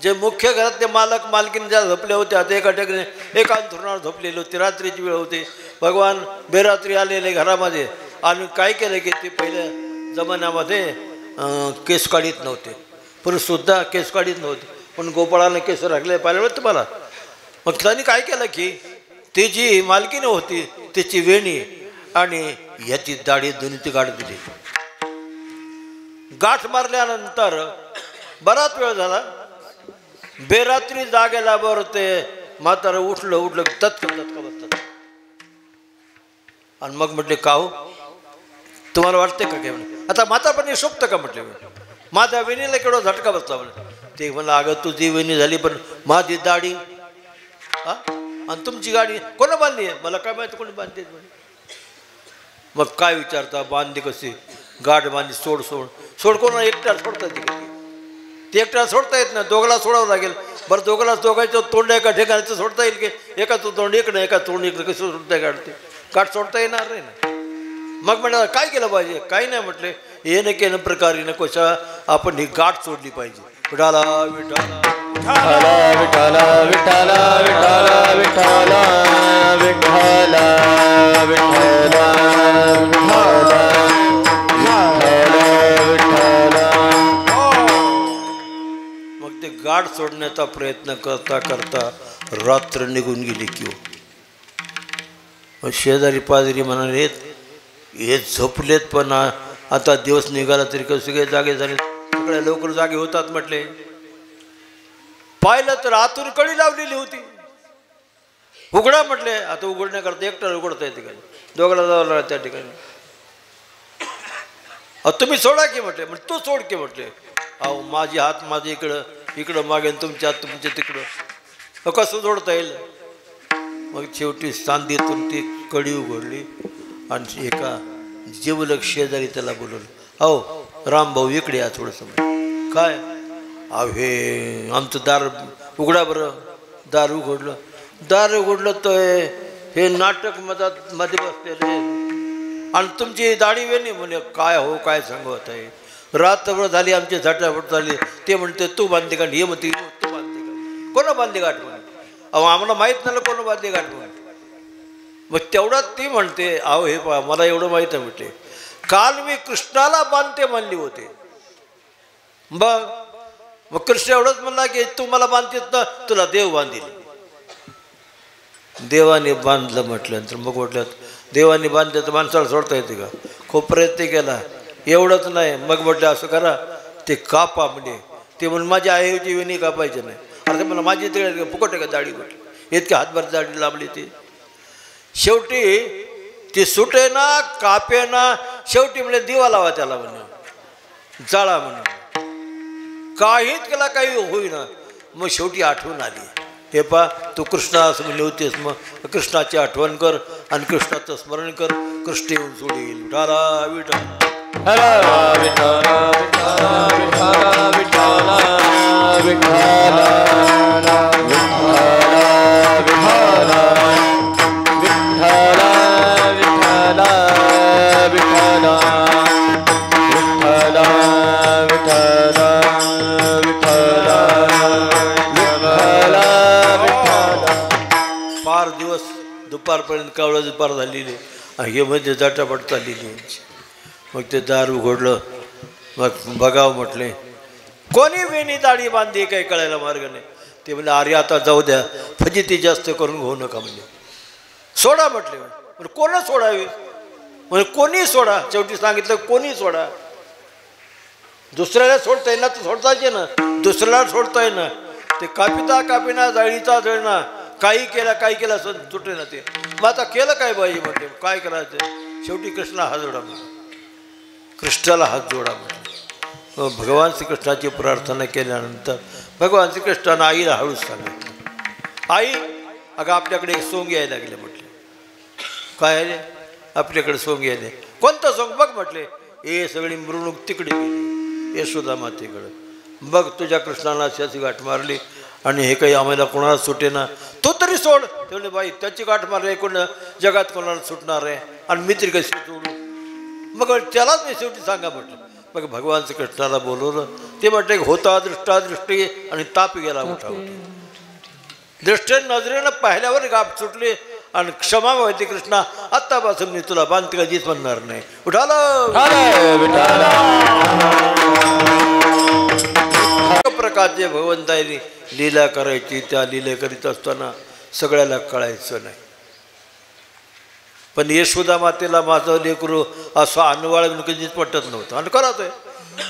जे मुख्य घरातले मालक मालकीन ज्या झोपल्या होत्या ते एका ठिकाणी एकांत धरणावर झोपलेले होते. रात्रीची वेळ होती. भगवान बेरात्री आलेले घरामध्ये आणि काय केलं की ते पहिल्या जमान्यामध्ये केस काढीत नव्हते. पण सुद्धा केस काढीत नव्हते. पण गोपाळाने केस राखले पाहिलं तुम्हाला. मग त्यांनी काय केलं की ती जी मालकीने होती त्याची वेणी आणि ह्याची दाढी दोन्ही ती गाठ दिली. गाठ मारल्यानंतर बराच वेळ झाला. बेरात्री जागेला बरं ते म्हातारं उठलं तत्क बसतात. आणि मग म्हटले का हो तुम्हाला वाटते का काय म्हणे. आता म्हातारपणी शोभतं का म्हटले. माझ्या वेणीला केवढा झटका बसला म्हणे. ते म्हणलं अगं तुझी वेणी झाली पण माझी दाढी हा आणि तुमची गाडी कोणा बांधली आहे. मला काय माहिती कोणी बांधते म्हणे. मग काय विचारता बांधली कशी. गाठ बांधली सोड कोणा एकट्याला सोडता येते का. ते एकट्याला सोडता येत नाही. दोघाला सोडावं लागेल. बरं दोघांचं तोंड एका ठिकाणाचं सोडता येईल की एकाचं तोंड इकडं एका तोंड इकडं कसं सोडता काढते. गाठ सोडता येणार नाही ना. मग म्हटलं काय केलं पाहिजे. काही नाही म्हटले येणं केलं प्रकारे कशा आपण ही गाठ सोडली पाहिजे. विठाला विठाला विठाला विठाला विठाला विठाला विठाला विठाला विठाला. मग ते गाठ सोडण्याचा प्रयत्न करता करता रात्र निघून गेली. किंवा शेजारी पाजारी म्हणाले हे झोपलेत पण आता दिवस निघाला तरी कसे सगळे जागे झाले. सगळे लवकर जागे होतात म्हटले. पाहिलं तर आतून कडी लावलेली होती. उघडा म्हटले. आता उघडण्याकरता एकट्याला उघडता येते ठिकाणी दोघाला जावं त्या ठिकाणी. तुम्ही सोडा की म्हटले. म्हणजे तू सोड की म्हटले. अहो माझी हात माझे इकडं मागेन तुमच्या हात तुमच्या तिकडं कसं जोडता येईल. मग शेवटी सांदीतून ती कडी उघडली आणि एका जेवलक शेजारी त्याला बोलवलं. अहो रामभाऊ इकडे या थोडंसं. काय अहो हे आमचं दार उघडा बरं. दार उघडलं तर हे नाटक मध्ये बसलेले आणि तुमची दाढी वेणी म्हणे. काय हो काय सांगत आहे. रात्रभर झाली आमची झटापट झाली. ते म्हणते तू बांधली गाठ. हे म्हणते तू बांधली गाठ. कोणा बांधली गाठ म्हणे. अहो आम्हाला माहीत नाही कोणा बांधली गाठ म्हणे. मग तेवढ्यात ती म्हणते अहो हे पहा मला एवढं माहीत आहे म्हटले. काल मी कृष्णाला बांधते म्हणली होते. मग कृष्ण एवढंच म्हणला की तू मला बांधतेस ना तुला देव बांधील. देवाने बांधलं म्हटल्यानंतर मग म्हटलं देवाने बांधलं तर माणसाला सोडता येते का. खूप प्रयत्न केला एवढंच नाही. मग म्हटलं असं करा ते कापा म्हणजे. ते म्हणून माझी आईची वेणी कापायची नाही. अरे मला माझी तिकडे फुकट का दाढी म्हटली. इतकी हातभर दाढी लांबली ती. शेवटी ती सुटे ना कापे ना. शेवटी म्हणजे दिवा लावा त्याला म्हणे जाळा म्हणे. काहीच केला काही होईना. मग शेवटी आठवण आली. हे पा तू कृष्णा असं म्हणले होतेस. मग कृष्णाची आठवण कर आणि कृष्णाचं स्मरण कर. कृष्ण येऊन सोडील. विठाला विठाला विठाला विठाला विठाला विठाला विठाला विठाला विठाला विठाला विठाला विठाला विठाला विठाला विठाला. पार दिवस दुपारपर्यंत कावळा दुपार झालेली. हे म्हणजे झटापट चाललेली यांची. मग ते दार उघडलं. मग बघावं म्हटले कोणी वेणी दाढी बांधली काही कळायला मार्ग नाही. ते म्हणजे अरे आता जाऊ द्या फजिती जास्त करून घेऊ नका म्हणजे सोडा म्हटले. म्हणजे कोण सोडावे म्हणजे कोणी सोडा. शेवटी सांगितलं कोणी सोडा. दुसऱ्याला सोडता येईना तर सोडताच ना. दुसऱ्याला सोडता येईना. ते कापिना जाळीचा जळणा. काही केला सुटे ना ते. मग आता केलं काय पाहिजे म्हटले. काय करायचं. शेवटी कृष्णा हात जोडा म्हटलं. कृष्णाला हात जोडा म्हटलं. भगवान श्रीकृष्णाची प्रार्थना केल्यानंतर भगवान श्रीकृष्णानं आईला हळूच सांगितलं. आई अगं आपल्याकडे एक सोंग यायला लागले म्हटले. काय आले आपल्याकडे सोंग यायले. कोणतं सोंग बघ म्हटले. हे सगळी मिरवणूक तिकडे गेली यशोदा मातेकडं. बघ तुझ्या कृष्णाला अशी गाठ मारली आणि हे काही आम्हाला कोणाला सुटे ना. तो तरी सोड. तेवढे बाई त्याची गाठ मारली कोण जगात कोणाला सुटणार आहे आणि मी तरी कशी सोडू. मग त्यालाच मी शेवटी सांगा म्हटलं. मग भगवान श्रीकृष्णाला बोलवलं. ते म्हटले होता दृष्टी आणि ताप गेला मोठा. दृष्टी नजरेनं पाहिल्यावर गाठ सुटली आणि क्षमा माहिती कृष्णा आत्तापासून मी तुला बांधते कधीच म्हणणार नाही. उठाला विठाला प्रकारचे भगवंतांनी लीला करायची. त्या लीला करीत असताना सगळ्याला कळायचं नाही. पण यशोदा मातेला माझं लेकरू असं अनवाळ कधीच पटत नव्हतं. आणि खरंच आहे,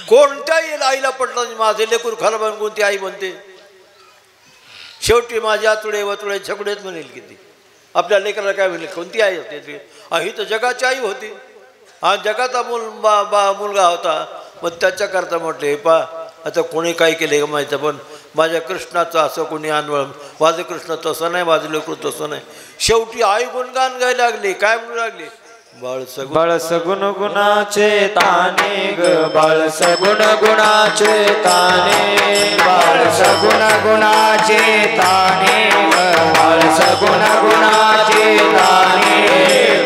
कोणत्याही आईला पटलं नाही माझे लेकरू खरं म्हणून कोणती आई म्हणते. शेवटी माझ्या आतुडे वतुडे झगडेच म्हणेल किती. आपल्या लेकराला काय म्हणेल, कोणती आई होते ती? ही तर जगाची आई होती. हा जगाचा मुलगा होता. मग त्याच्याकरता म्हटलं हे पा आता कोणी काय केले का माहिती, पण माझ्या कृष्णाचं असं कोणी अनवळ, माझं कृष्ण तसं नाही, माझं लेकरू तसं नाही. शेवटी आई गुणगान गायला लागली. काय म्हणू लागली? बाळ सगुण गुणाचे ताने ग, बाळ सगुण गुणाचे ताने, बाळ सगुण गुणाचे ताने ग, बाळ सगुण गुणाचे ताने,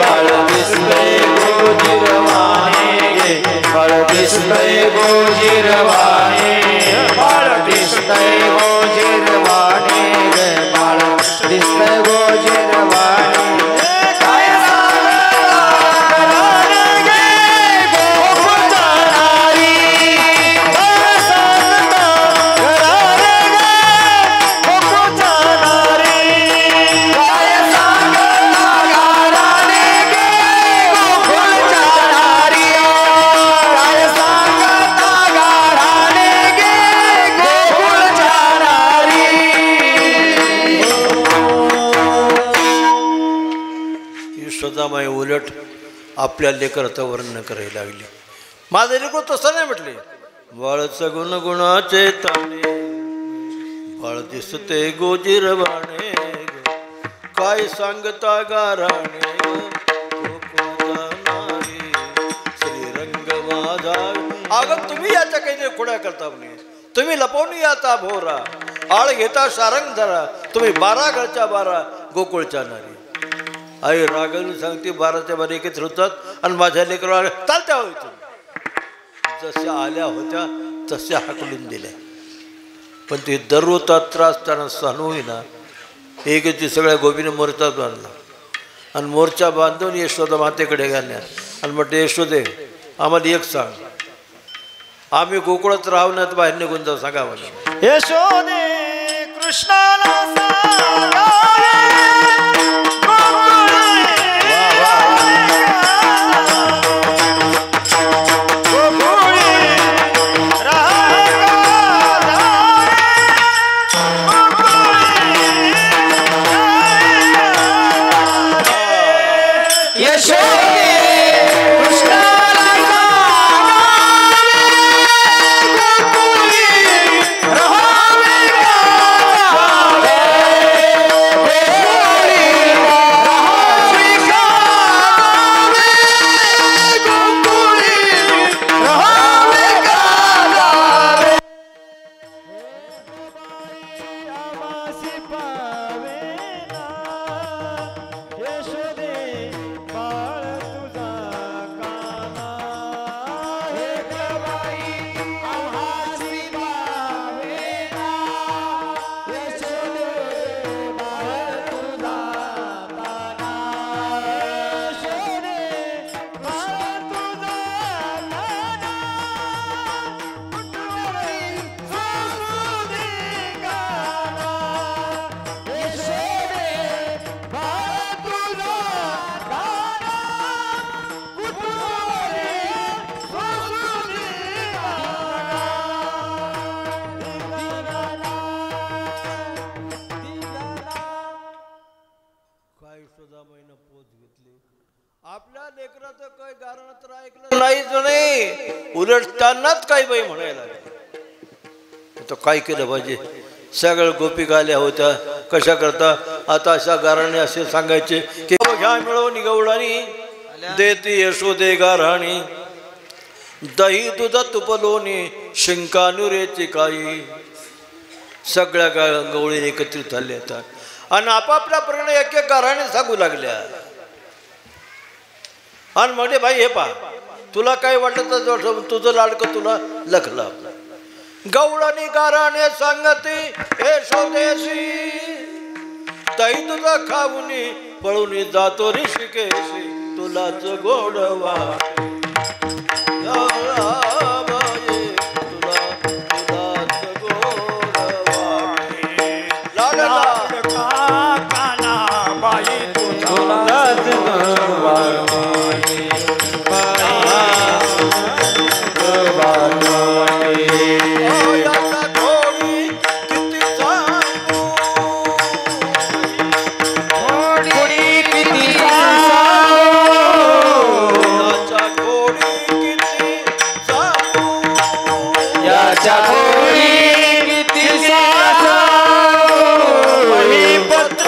बाळ दिसले गोजिरवाणे गे, बाळ दिसले गोजिरवाणे, बाळ दिसतंय गोजिरवाणे ग, बाळ दिसतंय गोजिरवाणे. यशोदामाई उलट आपल्या लेकराचं वर्णन करायला लागली. माझं लेकरू तसं नाही म्हटले. बाळ सगुण गुणाचे ताने, बाळ दिसते गोजिरवाणे, काय सांगता गाराणे, श्रीरंग माझा. अगं तुम्ही याच्या काही खोड्या करता म्हणे, तुम्ही लपवून याचा भोरा, आळ घेता शारंग धरा, तुम्ही 12 घरच्या 12 गोकुळच्या नारी. आई रागावून सांगते 12च्या 12 एकत्र होतात आणि माझ्या लेकराला चालत्या व्हायचं. जशा आल्या होत्या तशा हाकलून दिल्या. पण ते दररोजचा त्रास त्यांना सहन होईना. एकची सगळ्या गोपीने मोर्चा बांधला आणि मोर्चा बांधून यशोदा मातेकडे घालण्यात. आणि म्हटलं यशोदे आम्हाला एक सांग, आम्ही गोकुळात राहण्यात बाहेर निघून जाऊ सांगा मला. यशोदे कृष्णाला सांगा आपल्या लेकराचं काय गाणं तर ऐकलं नाहीच नाही, उलट त्यांनाच काही बाई म्हणायला तर काय केलं पाहिजे. सगळ्या गोपिका आल्या होत्या कशा करता. आता अशा गाराणे असे सांगायचे की घ्या मिळवून गवळणी देते यशोदे गाराणी, दही दूध तुपलोनी शिंकानुरेची काही. सगळ्या गवळी एकत्रित झाल्या होत्या आणि आपापल्या प्रमाणे एक एक गाराणे सांगू लागल्या. आणि म्हणजे भाई हे पहा, तुला काय वाटत तुझं लाडकं तुला लखला. गवळणी गाराणे सांगते यशोदेशी, ताई तुझा खाऊनी पळून जातो ऋषिकेशी, तुलाच गोडवा तुलाच गोड त्याच्या खोडी किती पत्र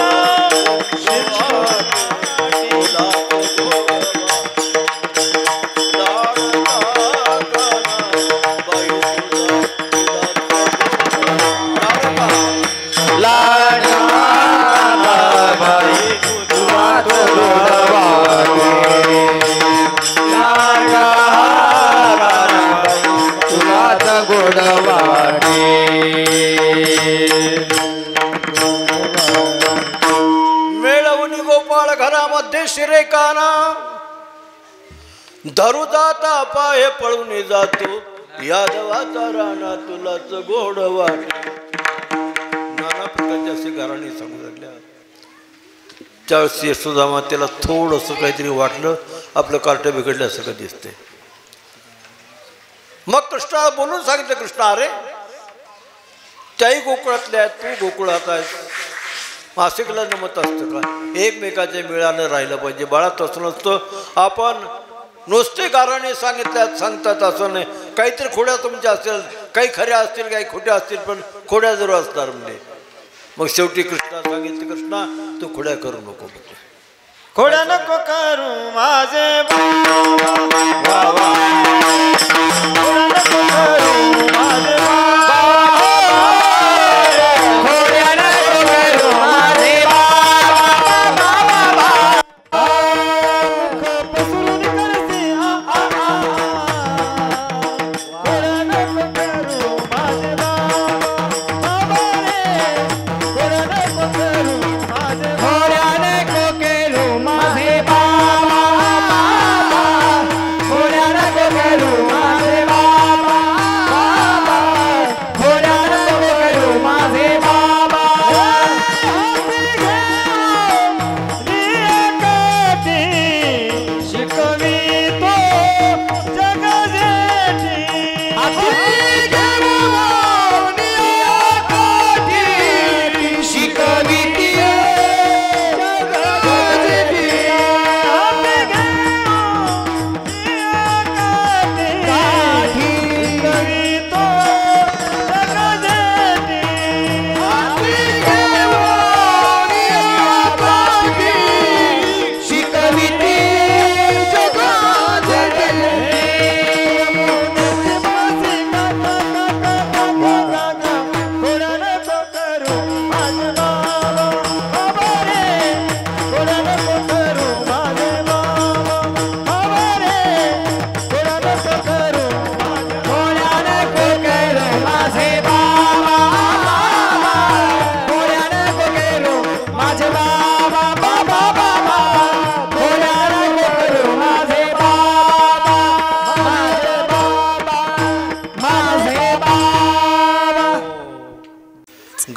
मेळवणी गोपाळ घरामध्ये शिरेकाना धरू जाता पाय पळून जातो यादवाचा राणा तुलाच गोड वाट. नाना प्रकारच्या असे घराणे सांगू लागल्या. त्यावेळेस यशोदामा त्याला थोडंसं काहीतरी वाटलं, आपलं कार्ट बिघडलं असं का दिसते. मग कृष्णाला बोलून सांगितलं, कृष्णा अरे त्याही गोकुळातल्या आहेत, तू गोकुळात आहेस, मासिकला नमत असतं का? एकमेकाच्या मिळानं राहिलं पाहिजे. बाळा तसं नसतं. आपण नुसते गाराणे सांगितल्यात सांगतात असं नाही. काहीतरी खोड्या तुमच्या असेल, काही खऱ्या असतील काही खोट्या असतील, पण खोड्या जरूर असणार म्हणजे. मग शेवटी कृष्णा सांगितलं, कृष्णा तू खोड्या करू नको म्हणजे. खोड्या नको करू माझे खोड्या नको करू माझे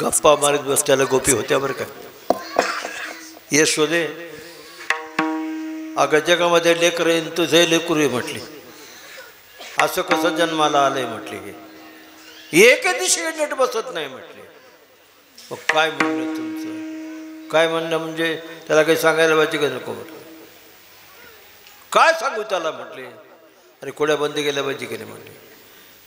गप्पा मारीत बसल्याला गोपी होत्या बरं का. यशोदे अगं जगामध्ये लेकर येईन तुझे लेकरू आहे म्हटली. असं कसं जन्माला आलंय म्हटली. की एके दिवशी नीट बसत नाही म्हटली. मग काय म्हणणं तुमचं? काय म्हणणं म्हणजे त्याला काही सांगायला पाहिजे का नको म्हटलं. काय सांगू त्याला म्हटले. अरे खोड्या बंद केल्या पाहिजे की नाही म्हटले.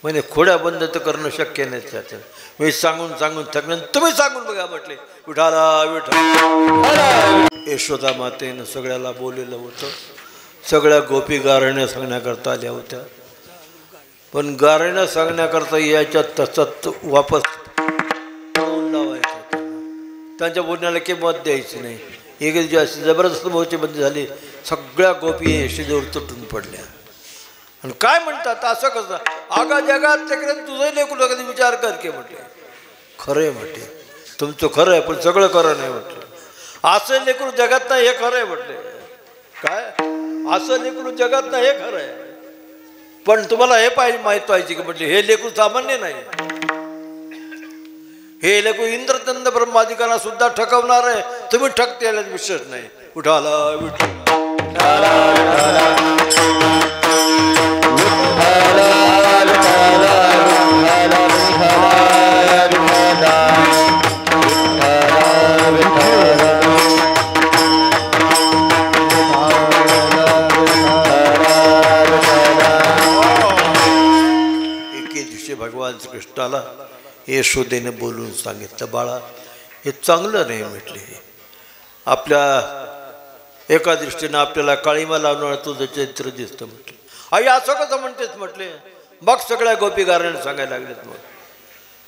म्हणजे खोड्या बंद तर करणं शक्य नाही. त्याचं मी सांगून सांगून थकलं, तुम्ही सांगून बघा म्हटले. विठाला विठ्ठल. यशोदा मातेनं सगळ्याला बोललेलं होतं. सगळ्या गोपी गारण्या सांगण्याकरता आल्या होत्या. पण गारण्या सांगण्याकरता याच्यात तसंच वापस लावायचं. त्यांच्या बोलण्याला किंमत द्यायची नाही. एक जी अशी जबरदस्त मोर्चेबंदी झाली. सगळ्या गोपी यशोदेवर तुटून पडल्या. आणि काय म्हणतात असं कसं? आगा जगात तिकडे तुझं लेकरू कधी विचार कर की म्हटले. खरं आहे म्हटले, तुमचं खरं आहे, पण सगळं खरं नाही म्हटलं. असं लेकरू जगात नाही हे खरं आहे म्हटले. काय असं लेकरू जगात नाही हे खरं आहे, पण तुम्हाला हे पाहिजे माहीत पाहिजे की म्हटले हे लेकरू सामान्य नाही. हे लेकरू इंद्रचंद ब्रह्मादिकांना सुद्धा ठकवणार आहे. तुम्ही ठकते याला विश्वास नाही. उठाला भगवान कृष्णाला यशोदेने बोलून सांगितलं, बाळा हे चांगलं नाही म्हटले, आपल्या एका दृष्टीनं आपल्याला काळीमा लावणार तुझं चरित्र दिसतं म्हटलं. आई असं कसं म्हणतेस म्हटले, बघ सगळ्या गोपी गारण्या सांगायला लागलेत. मग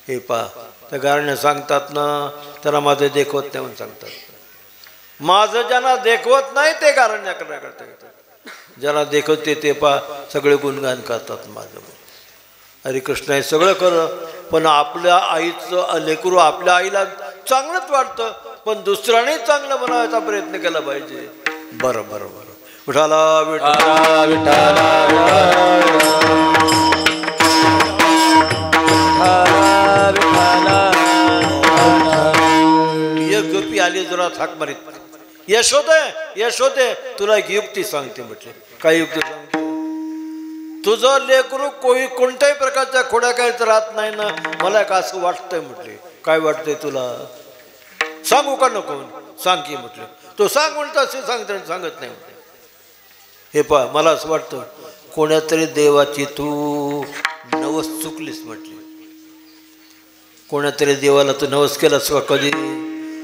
हे पा त्या गारण्या सांगतात ना, त्यांना माझं देखवत नाही म्हणून सांगतात. माझं ज्यांना देखवत नाही ते गारण्या करण्याकरता येतात, ज्यांना देखवते ते पा सगळे गुणगान करतात माझं. अरे कृष्ण हे सगळं कर, पण आपल्या आईचं लेकरू आपल्या आईला चांगलंच वाटतं, पण दुसऱ्याने चांगलं बनवायचा प्रयत्न केला पाहिजे. बरं बरं बरं. विठाला विठाला विठाला एक गोपी आली जोरात हाक मारीत, यशोदे यशोदे तुला एक युक्ती सांगते म्हटले. काय युक्ती सांगते? तुझं लेकरू कोणत्याही प्रकारच्या खोड्या काहीच राहत नाही ना, मला का असं वाटतंय म्हटले. काय वाटतंय तुला? सांगू का नको? सांग की म्हटले. तो सांग म्हणतो असे सांगते, सांगत नाही म्हटले. हे पहा मला असं वाटतं कोणातरी देवाची तू नवस चुकलीस म्हटले. कोणातरी देवाला तू नवस केलास का कधी?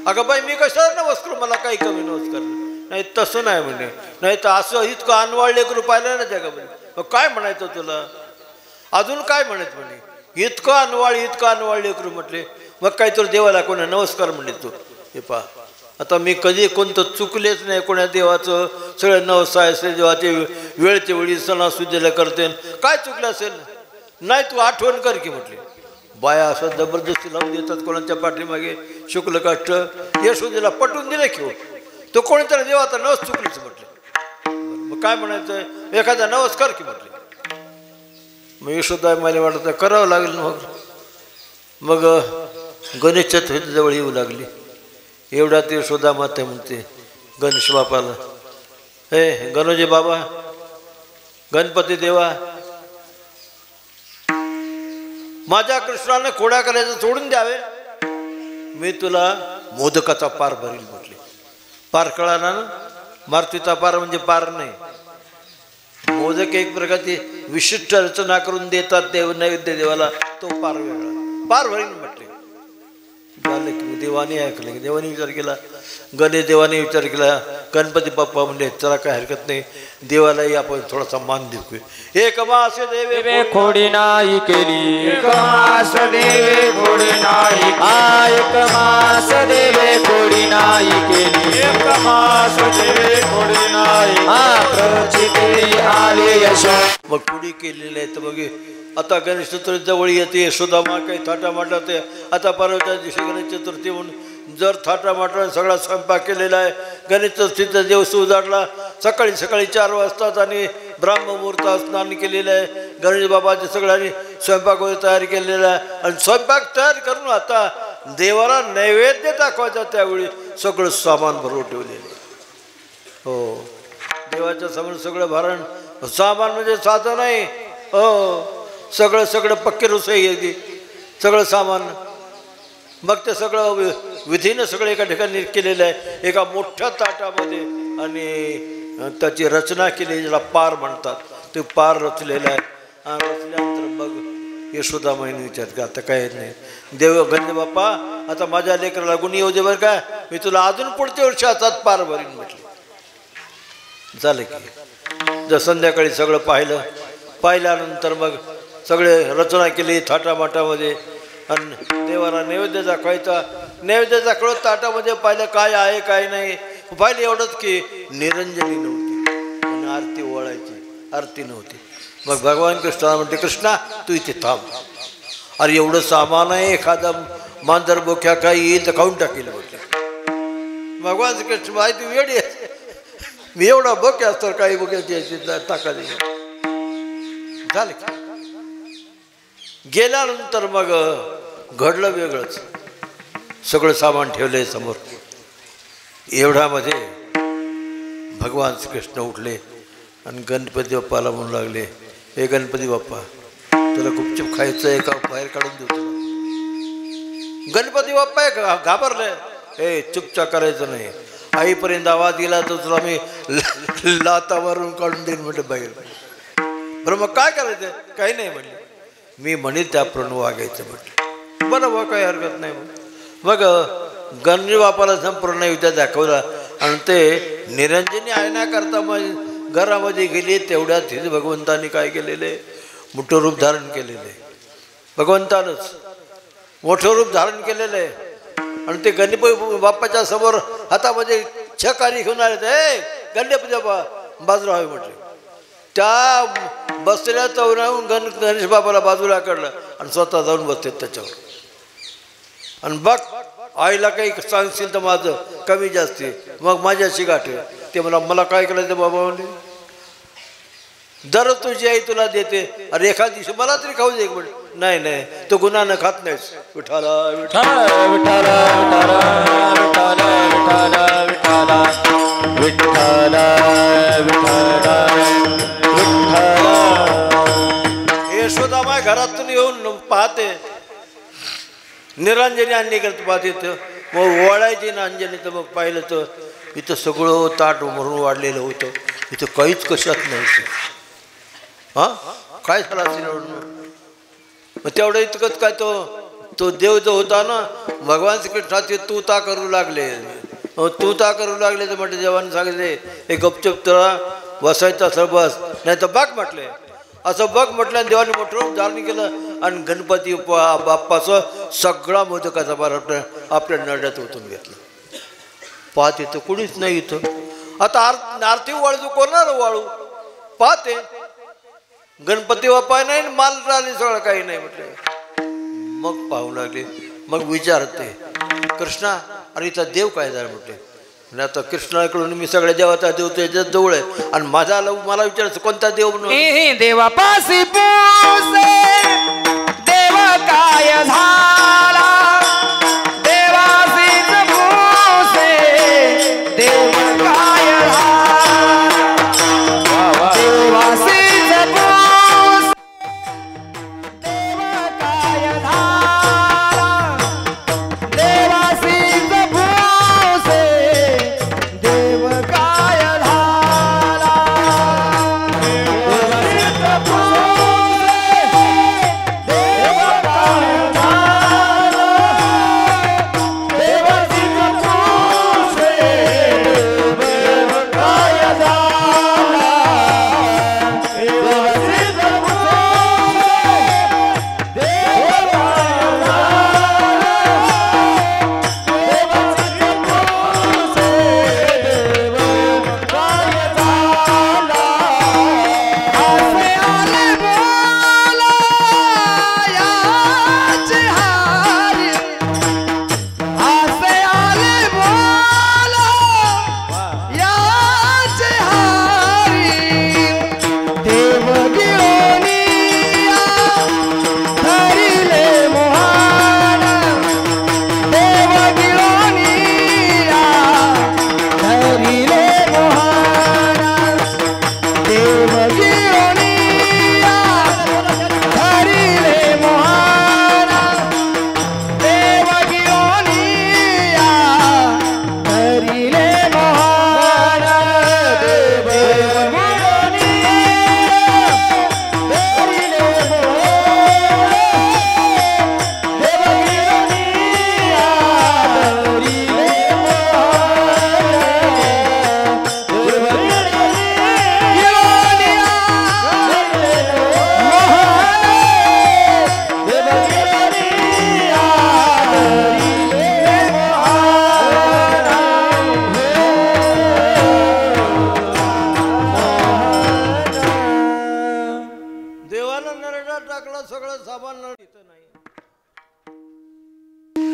अगं बाई मी कशाला नवस करू, मला काही कमी नवस करणार नाही. तसं नाही म्हणे, नाही तर असं इतकं अनवाळ लेकरू पाहिलं ना जगामध्ये, मग काय म्हणायचं तुला? अजून काय म्हणायचं म्हणे, इतकं अनवाळ लेकरू म्हटले. मग काय तर देवाला कोणा नमस्कार म्हणले तू? हे पहा आता मी कधी कोणतं चुकलेच नाही कोणा देवाचं. सगळं नवसाय असेल देवाचे वेळचे वेळी सणासुदीला करते. काय चुकलं असेल नाही तू आठवण कर की म्हटले. बाया असं जबरदस्ती लावून देतात कोणाच्या पाठीमागे शुक्ल काष्ट. यशोदेला पटवून दिले की तो कोणीतरी देवाचा नवस चुकलीच म्हटले. मग काय म्हणायचं, एखादा नमस्कार की म्हटले. मग यशोदा मला वाटतं करावं लागेल. मग गणेश चतुर्थी जवळ येऊ लागली. एवढा ते यशोदा माता म्हणते गणेश बापाला, हे गणोजी बाबा, गणपती देवा, माझ्या कृष्णाने खोड्या करायचं सोडून द्यावे, मी तुला मोदकाचा पार भरील म्हटले. पार कळाला ना, मारुतीचा पार म्हणजे पार नाही. मोदक एक प्रकारची विशिष्ट रचना करून देतात देव नैवेद्य देवाला, तो पार वेगळा. पार भरील म्हटले. झालं की देवाने ऐकलं की देवाने विचार केला, गणेश देवाने विचार केला. गणपती बाप्पा म्हणले चला काय हरकत नाही, देवालाही आपण थोडासा मान देऊ. एक मास देवे खोडी नाही केली, एक मास देवे खोडी नाही, एक मास देवे खोडी नाही केली, एक मास देवे खोडी नाही, प्रचिती आले यश. मग पुढे केलेलं आहे तर बघे आता गणेश चतुर्थी जवळ येते. यशोदा मा काही थाटामाटा ते आता परवाच्या दिवशी गणेश चतुर्थी म्हणून जर थाटामाटा सगळा स्वयंपाक केलेला आहे. गणेश चतुर्थीचा दिवस उजाडला. सकाळी 4 वाजतात आणि ब्राह्ममुहूर्तात स्नान केलेलं आहे. गणेश बाबाचे सगळ्यांनी स्वयंपाक वगैरे तयार केलेला आहे. आणि स्वयंपाक तयार करून आता देवाला नैवेद्य दाखवायचा त्यावेळी सगळं सामान भरून ठेवलेलं. हो देवाच्या समोर सगळं भरण सामान म्हणजे साधं नाही. हो सगळं पक्के रुसई आहे सगळं सामान. मग ते सगळं विधीनं सगळं एका ठिकाणी केलेलं आहे एका मोठ्या ताटामध्ये. आणि त्याची रचना केली ज्याला पार म्हणतात. ते पार रचलेलं आहे. आणि रचल्यानंतर मग यशोदा माईने विचार का आता काय नाही देव गणेश बाप्पा, आता माझ्या लेकराला गुणी येऊ दे बरं का, मी तुला अजून पुढच्या वर्षी हातात पार भरीन म्हटले. झालं की जर संध्याकाळी सगळं पाहिल्यानंतर मग सगळे रचना केली थाटामाटामध्ये. आणि देवाला नैवेद्य दाखवायचा. नैवेद्य दाखवत ताटामध्ये पाहिलं काय आहे काय नाही. पाहिलं एवढंच की निरंजनी नव्हती आणि आरती ओळायची, आरती नव्हती. मग भगवान कृष्णाला म्हणते कृष्णा तू इथे थांब. अरे एवढं सामान आहे, एखादा मांजर बोक्या काही येईल तर खाऊन टाकेल म्हटलं. भगवान कृष्ण बाई तू वेडी आहे, मी एवढा बोक्या असतो काही बोक्याची टाका दे. झालं की गेल्यानंतर मग घडलं वेगळंच. सगळं सामान ठेवलंय समोर. एवढ्यामध्ये भगवान कृष्ण उठले आणि गणपती बाप्पाला म्हणू लागले, हे गणपती बाप्पा तुला गुपचूप खायचं आहे का बाहेर काढून देऊ तुला? गणपती बाप्पा घाबरले. हे चुपचाप करायचं नाही, आईपर्यंत आवाज दिला तर तुला मी लाता मारून काढून देईन म्हटलं बाहेर. बरं मग काय करायचं? काही नाही म्हणले. मी म्हणेल त्याप्रमाणे वागायचं म्हटलं. बरं बा, काही हरकत नाही. मग गणरी बापाला संपूर्ण युद्ध दाखवला आणि ते निरंजनी आयनाकरता मग घरामध्ये गेली. तेवढ्यात हे भगवंतानी काय केलेले, मोठं रूप धारण केलेलं आहे. भगवंतानंच मोठं रूप धारण केलेलं आहे. आणि ते गणपती बाप्पाच्या समोर हातामध्ये छकारी घेऊन आले. ते गणपती बाप्पा बाजूला हवे म्हटले. त्या बसलेल्या चौराहून गणेश बाबाला बाजूला काढलं आणि स्वतः जाऊन बसते त्याच्यावर. आणि बघ, आईला काही सांगशील तर माझं कमी जास्ती, मग माझ्याशी गाठे. ते मला काय करायचं बाबा म्हणजे, दररोज तुझी आई तुला देते, अरे एखाद दिवशी मला तरी खाऊ दे एक मिनिट. नाही नाही, तो गुन्हा न खात नाहीस. विठाला विठाला विठाला विठाला विठाला विठाला विठाला विठाला. यशोदामाई घरातून येऊन पाहते, निरंजनी आणली करत पाहते. तर मग ओळायची ना अंजनी. तर मग पाहिलं तर इथं सगळं ताट भरून वाढलेलं होतं. इथं काहीच कशात नाही. हां, काय झालं असेल. मग तेवढं इतकंच काय, तो देव जो होता ना भगवान श्रीकृष्णाचे तू ता करू लागले. तू ता करू लागले तर म्हटलं देवाने सांगितले, हे गपचूप तुला बसायचं असं बस, नाही तर बघ म्हटले. असं बघ म्हटलं आणि देवाने मोठं धारण केलं. आणि गणपती बाप्पाचं सगळा मोदकाचा भार आपल्या नरड्यात ओतून घेतलं. पाहते तर कुणीच नाही इथं. आता आरती वाळू कोणाला वाळू पाहते, गणपती बाप्पा नाही, माल राहिले सगळं काही नाही म्हटलं. मग पाहू लागले. मग विचारते, कृष्णा अरे इथला देव काय झाला म्हटले. आणि आता कृष्णाकडून मी सगळ्या देवाचा देव त्याच्यात जवळ आहे आणि मला विचारायचं कोणता देव म्हणून. देवापासी पूसे देव काय झाला, देवासीच पूसे देव काय झाला, देवासीच पूसे देव काय झाला, देवासीच पूसे देव काय झाला, देवासीच पूसे देव काय झाला, देवासीच पूसे देव काय झाला, देवासीच पूसे देव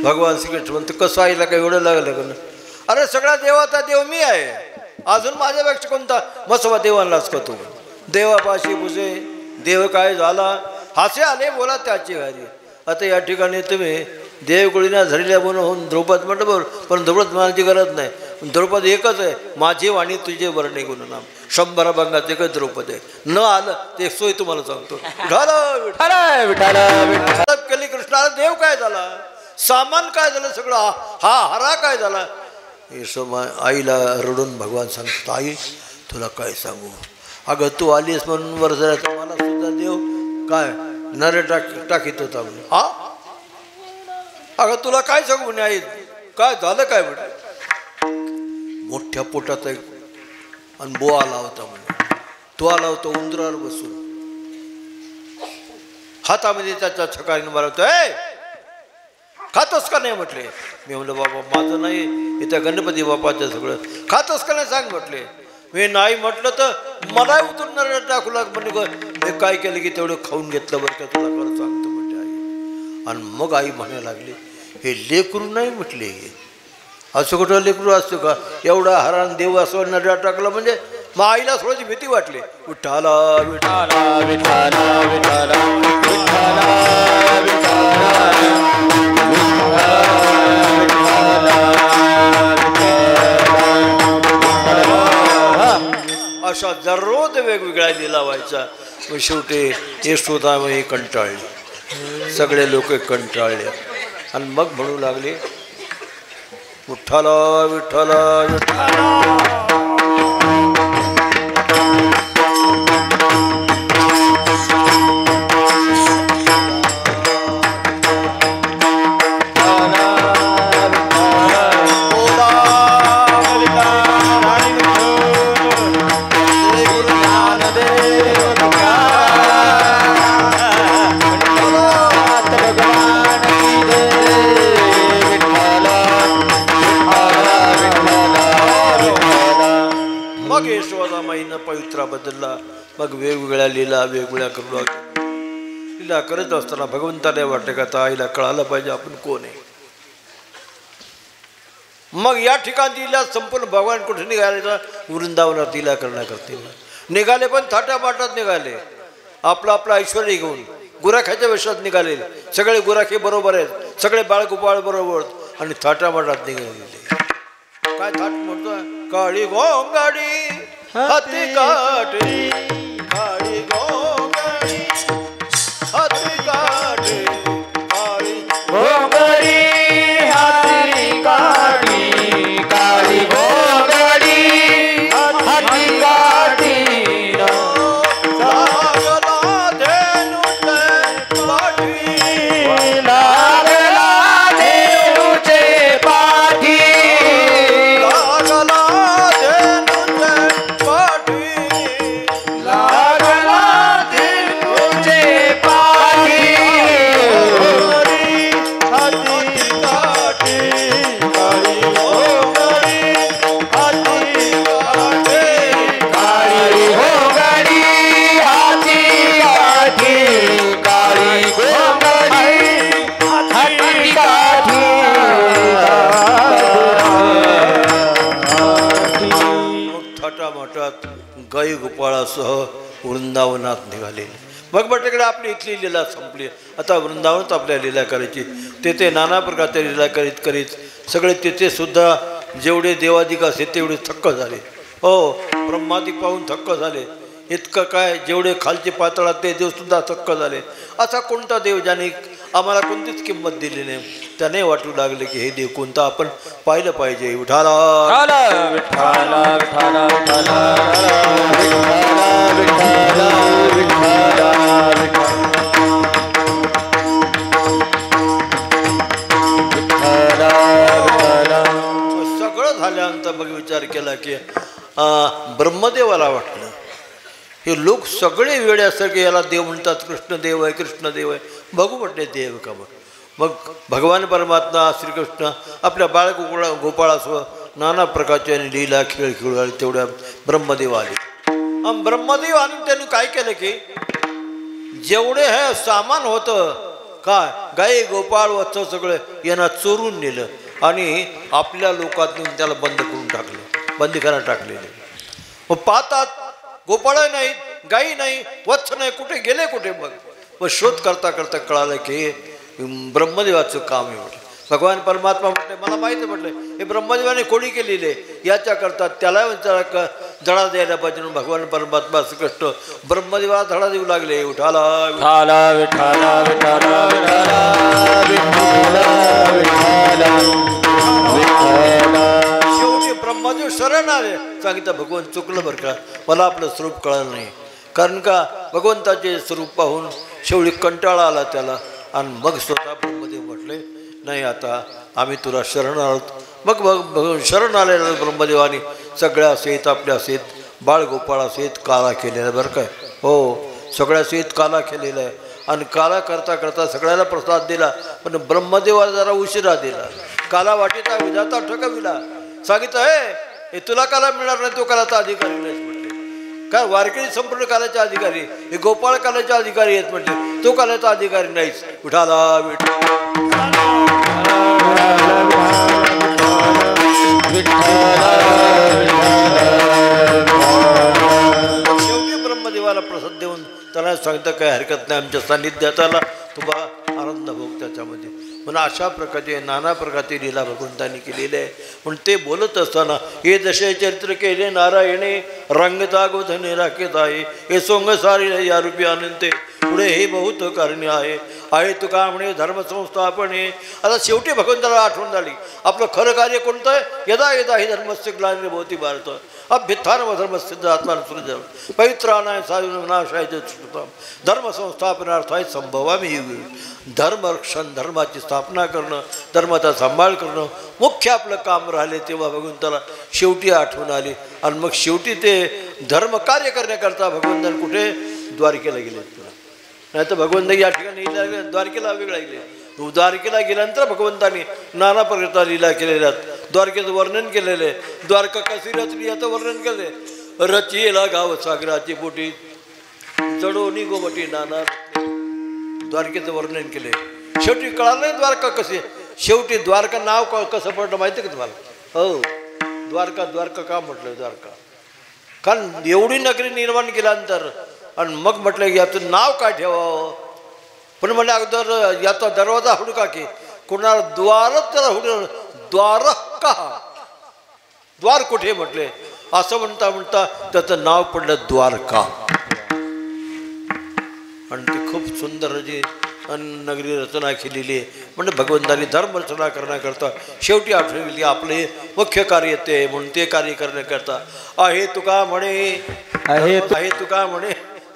भगवान श्रीकृष्ण म्हणतो, कसं आईला काही एवढं लागलं का? अरे सगळा देवाचा देव मी आहे, अजून माझ्यापेक्षा कोणता मसवा देवांनाच का तू? देवापाशी पुसे देव काय झाला, हासे आले बोला त्याची घरी. आता या ठिकाणी तुम्ही देवगुळीना झरील्या म्हणून द्रौपद म्हणतो बरोबर, पण द्रौपद म्हणायची गरज नाही. द्रौपद एकच आहे, माझी वाणी तुझे वर्णे गुणनाम. 100 भंगात एकच द्रौपद आहे. न आलं ते सोय तुम्हाला सांगतो. कली कृष्णाला देव काय झाला, सामान काय झालं, सगळं हा हरा काय झाला. यशोमा आईला रडून भगवान सांगतो, आई तुला काय सांगू, अगं तू आलीस म्हणून वर्षाला मला सुद्धा देव काय नरे टाकीत होता म्हणे. हा अगं तुला काय सांगू म्हणे आई, काय झालं काय म्हणे. मोठ्या पोटात एक अनुभव आला होता म्हणे. तो आला होता उंदरावर बसून, हातामध्ये त्याच्या छकारीने मारवतोय. खातोस का नाही म्हटले. मी म्हणलं बाबा माझं नाही, इथं गणपती बापाचं सगळं. खातोस का नाही सांग म्हटले. मी नाही म्हटलं तर मला उतरणार टाकू लाग म्हणजे. मी काय केलं की तेवढं खाऊन घेतलं बरं का, तुला खरं सांगतो म्हटले आई. आणि मग आई म्हणायला लागली हे लेकरू नाही म्हटले, असं कुठं लेकरू असतं का, एवढा हरान देव असं नड्या टाकलं म्हणजे. मग आईला थोडीशी भीती वाटली. विठ्ठला विठ्ठला विठ्ठला विठ्ठला विठ्ठला अशा दररोज वेगवेगळ्या लिला व्हायचा. मग शेवटी यशोदामाई कंटाळली, सगळे लोक कंटाळले आणि मग म्हणू लागले विठ्ठला विठ्ठला विठ्ठला. पवित्रा बदलला. मग वेगवेगळ्या लीला वेगवेगळ्या करू लागल्या. लीला करत असताना भगवंताला वाटतं का आता आईला कळालं पाहिजे आपण कोण आहे. मग या ठिकाणी लीला संपूर्ण भगवान कुठे निघाले, वृंदावनात लीला करण्याकरता निघाले. पण थाटामाटात निघाले, आपला आपला ऐश्वर घेऊन गुराख्याच्या वेशात निघाले. सगळे गुराखे बरोबर आहेत, सगळे बाळगोपाळ बरोबर आणि थाटामाटात निघालेले. काय थाट म्हणतोय, काळी गोंगाडी हाती काठी, काळी गोंगाडी हाती काठी, काळी गोंगडी हाती काठी, काळी गोंगडी हाती काठी. लागला धेनुचे पाठी, लागला धेनुचे पाठी, लागला धेनुचे पाठी, लागला धेनुचे पाठी. हाती काठी, काळी गोंगाडी हाती काठी, काळी गोंगडी हाती काठी, काळी गोंगडी हाती काठी. मग थाटामाटात गाई गोपाळासह वृंदावनात निघाले. मग बटेकडे आपली इथली लीला संपली. आता वृंदावनात आपल्या लीला करायची. तेथे नाना प्रकारच्या लीला करीत करीत सगळे तिथे सुद्धा जेवढे देवादिक असे तेवढे थक्क झाले. हो, ब्रह्मादिक पाहून थक्क झाले. इतकं काय, जेवढे खालचे पातळात ते देवसुद्धा थक्क झाले. असा कोणता देव ज्याने आम्हाला कोणतीच किंमत दिली नाही. त्याने वाटू लागले की हे देव कोणता आपण पाहिलं पाहिजे. विठाला विठ्ठला विठ्ठला विठ्ठला विठ्ठला विठ्ठला विठ्ठला. सगळं झाल्यानंतर मग विचार केला की ब्रह्मदेवाला वाटलं हे लोक सगळे वेड्यासारखे याला देव म्हणतात, कृष्णदेव आहे कृष्णदेव आहे. बघू म्हटले देव का मग भगवान परमात्मा श्रीकृष्ण आपल्या गोपाळासह नाना प्रकारचे लीला खेळ खेळू आले. तेवढ्या ब्रह्मदेव आले. ब्रह्मदेव आणि त्यांनी काय केलं की जेवढे हे सामान होतं काय, गाई गोपाळ वत्स सगळं यांना चोरून नेलं आणि आपल्या लोकात नेऊन त्याला बंद करून टाकलं, बंदीखाना टाकलेले. मग पाहतात गोपाळ नाही, गाई नाही, वत्स नाही, कुठे गेले कुठे. मग शोध करता करता कळालं की ब्रह्मदेवाचं काम आहे म्हटलं. भगवान परमात्मा म्हटले मला माहिती म्हटलं हे ब्रह्मदेवाने कोणी केलेले याच्याकरता त्याला धडा द्यायला पाहिजे. भगवान परमात्मा श्रीकृष्ण ब्रह्मदेवाला धडा देऊ लागले. उठाला विठ्ठला विठ्ठला विठ्ठला विठ्ठला विठ्ठला. शेवटी ब्रह्मदेव शरण आले. सांगितलं भगवान चुकलं बरं का, मला आपलं स्वरूप कळलं नाही. कारण का भगवंताचे स्वरूप पाहून शेवटी कंटाळा आला त्याला आणि मग स्वतः ब्रह्मदेव म्हटले नाही आता आम्ही तुला शरण आहोत. मग शरण आलेला ब्रह्मदेवाने सगळ्या सहित आपल्या सहित बाळगोपाळा सहित काला केलेला बरं काय. हो सगळ्या सहित काला केलेला आहे आणि काला करता करता सगळ्याला प्रसाद दिला. पण ब्रह्मदेवाला जरा उशिरा दिला. काला वाटेचा विधाता ठकविला. सांगितलं हे तुला काला मिळणार नाही, तो कालाचा अधिकारी नाहीस म्हटले. काय वारकरी संपूर्ण कालाचे अधिकारी, हे गोपाळ कालाचे अधिकारी आहेत म्हटले. तो कालाचा अधिकारी नाहीच. विठाला शेवटी ब्रह्मदेवाला प्रसाद देऊन त्याला सांगता काय हरकत नाही, आमच्या सान्निध्यात आला तुम्हाला आनंद भोग त्याच्यामध्ये. म्हणून अशा प्रकारचे नाना प्रकारची लीला भगवंतांनी केलेली आहे. म्हणून ते बोलत असताना हे जसे चरित्र केले नारायणे रंगता गोधने राखेत आहे हे सोंग सारी या रूपी आनंदे पुढे हे बहुत कारणे आहे तुका म्हणे धर्मसंस्थापने. आता शेवटी भगवंताला आठवण झाली आपलं खरं कार्य कोणतं आहे. यदा यदा ही धर्मस्य ग्लानिर्भवति भवति भारत अभ्युत्थानम धर्मस्य आत्मानुसृजन पवित्राणाय साधुनाशाय श्रुतम धर्मसंस्थापनार्थाय संभवामी. धर्मरक्षण धर्माची स्थापना करणं धर्माचा सांभाळ करणं मुख्य आपलं काम राहिले. तेव्हा भगवंताला शेवटी आठवण आली आणि मग शेवटी ते धर्म कार्य करण्याकरता भगवंतान कुठे द्वारकेला गेले. नाही तर भगवंत या ठिकाणी द्वारकेला वेगळा गेले. द्वारकेला गेल्यानंतर भगवंतांनी नाना प्रकारचा लीला केलेल्या द्वारकेचं वर्णन केलेलं आहे. द्वारका कशी रचली याचं वर्णन केले. रचिला गाव सागराची पोटी जडोनी गोमटी नाना द्वारकेचं वर्णन केले. शेवटी कळालं नाही द्वारका कशी. शेवटी द्वारका नाव कसं पडलं माहिती आहे का तुम्हाला. हो द्वारका का म्हटलं द्वारका कारण एवढी नगरी निर्माण केल्यानंतर आणि मग म्हटलं की याचं नाव काय ठेवावं. पण म्हटलं अगोदर याचा दरवाजा हुडका की कोणाला द्वारच त्याला हुड द्वार का द्वार कुठे म्हटले. असं म्हणता म्हणता त्याचं नाव पडलं द्वारका. आणि ती खूप सुंदर जी नगरी रचना केलेली आहे. म्हणजे भगवंतांनी धर्मरचना करण्याकरता शेवटी आठवली आपले मुख्य कार्य ते म्हणून ते कार्य करण्याकरता आहे तुका म्हणे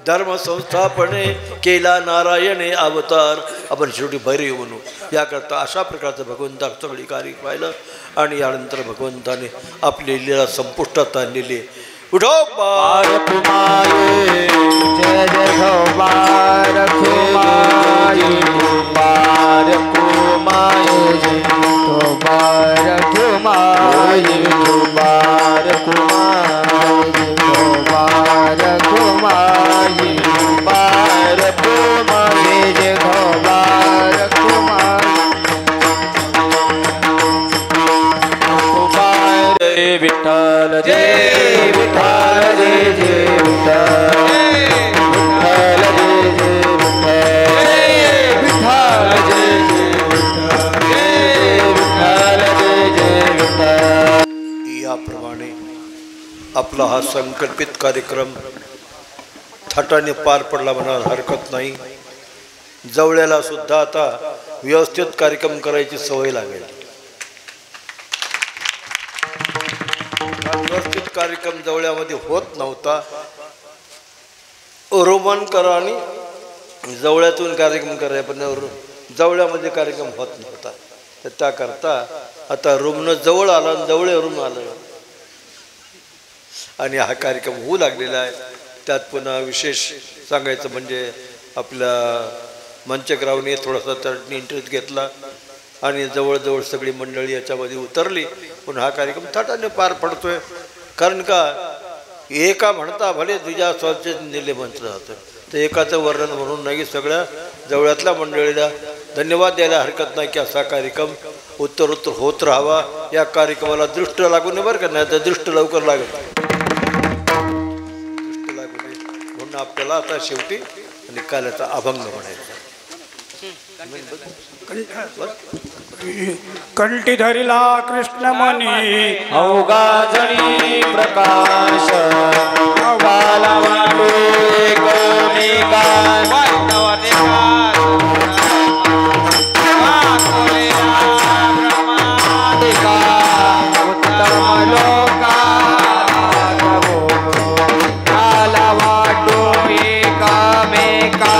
धर्मसंस्थापने केला नारायणे अवतार. आपण शेवटी भैरव म्हणू याकरता अशा प्रकारचं भगवंता सगळी कार्य पाहिलं. आणि यानंतर भगवंताने आपली लीला संपुष्टात आणलेली. उठो बारक माये जय जय बारक माये बारक माये तो बारक माये बारक माये बारक माये बारक माये जय बारक माये विठ्ठल जय विठ्ठल जय जय विठ्ठल विठ्ठल जय जय विठ्ठल जय विठ्ठल जय जय विठ्ठल. याप्रमाणे आपला हा संकल्पित कार्यक्रम थाटाने पार पडला म्हणायला हरकत नाही. जवळ्याला सुद्धा आता व्यवस्थित कार्यक्रम करायची सवय लागेल. व्यवस्थित कार्यक्रम जवळ्यामध्ये होत नव्हता. रोमनकरांनी जवळ्यातून कार्यक्रम करायला पण जवळ्यामध्ये कार्यक्रम होत नव्हता. तर त्याकरता आता रुमनं जवळ आला आणि जवळ रुम आलं आणि हा कार्यक्रम होऊ लागलेला आहे. त्यात पुन्हा विशेष सांगायचं म्हणजे आपल्या मंचकरावने थोडासा त्यात इंटरेस्ट घेतला आणि जवळजवळ सगळी मंडळी याच्यामध्ये उतरली. पण हा कार्यक्रम थाटाने पार पडतोय. कारण का एका म्हणता भले तुझ्या स्वच्छ निले मंत्र जातं तर एकाचं वर्णन म्हणून नाही सगळ्या जवळातल्या मंडळीला धन्यवाद द्यायला हरकत नाही की असा कार्यक्रम उत्तरोत्तर होत राहावा. या कार्यक्रमाला दृष्ट लागू नये बरं का. नाही तर दृष्ट लवकर लागेल. दृष्ट लागू नये म्हणून आपल्याला आता शेवटी आणि काल्याचा अभंग म्हणायचा. कंठी धरिला कृष्ण मनी अवघा जणी प्रकाश काला वाटो एकमेका उत्तम लोका काला वाटो एकमेका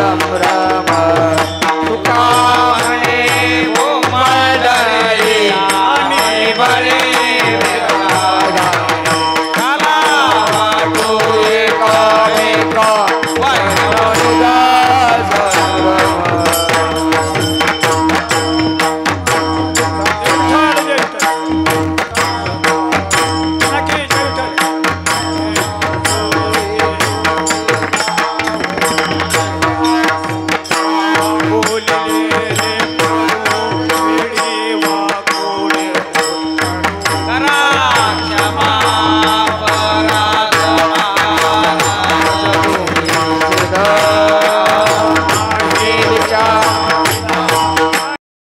राम राम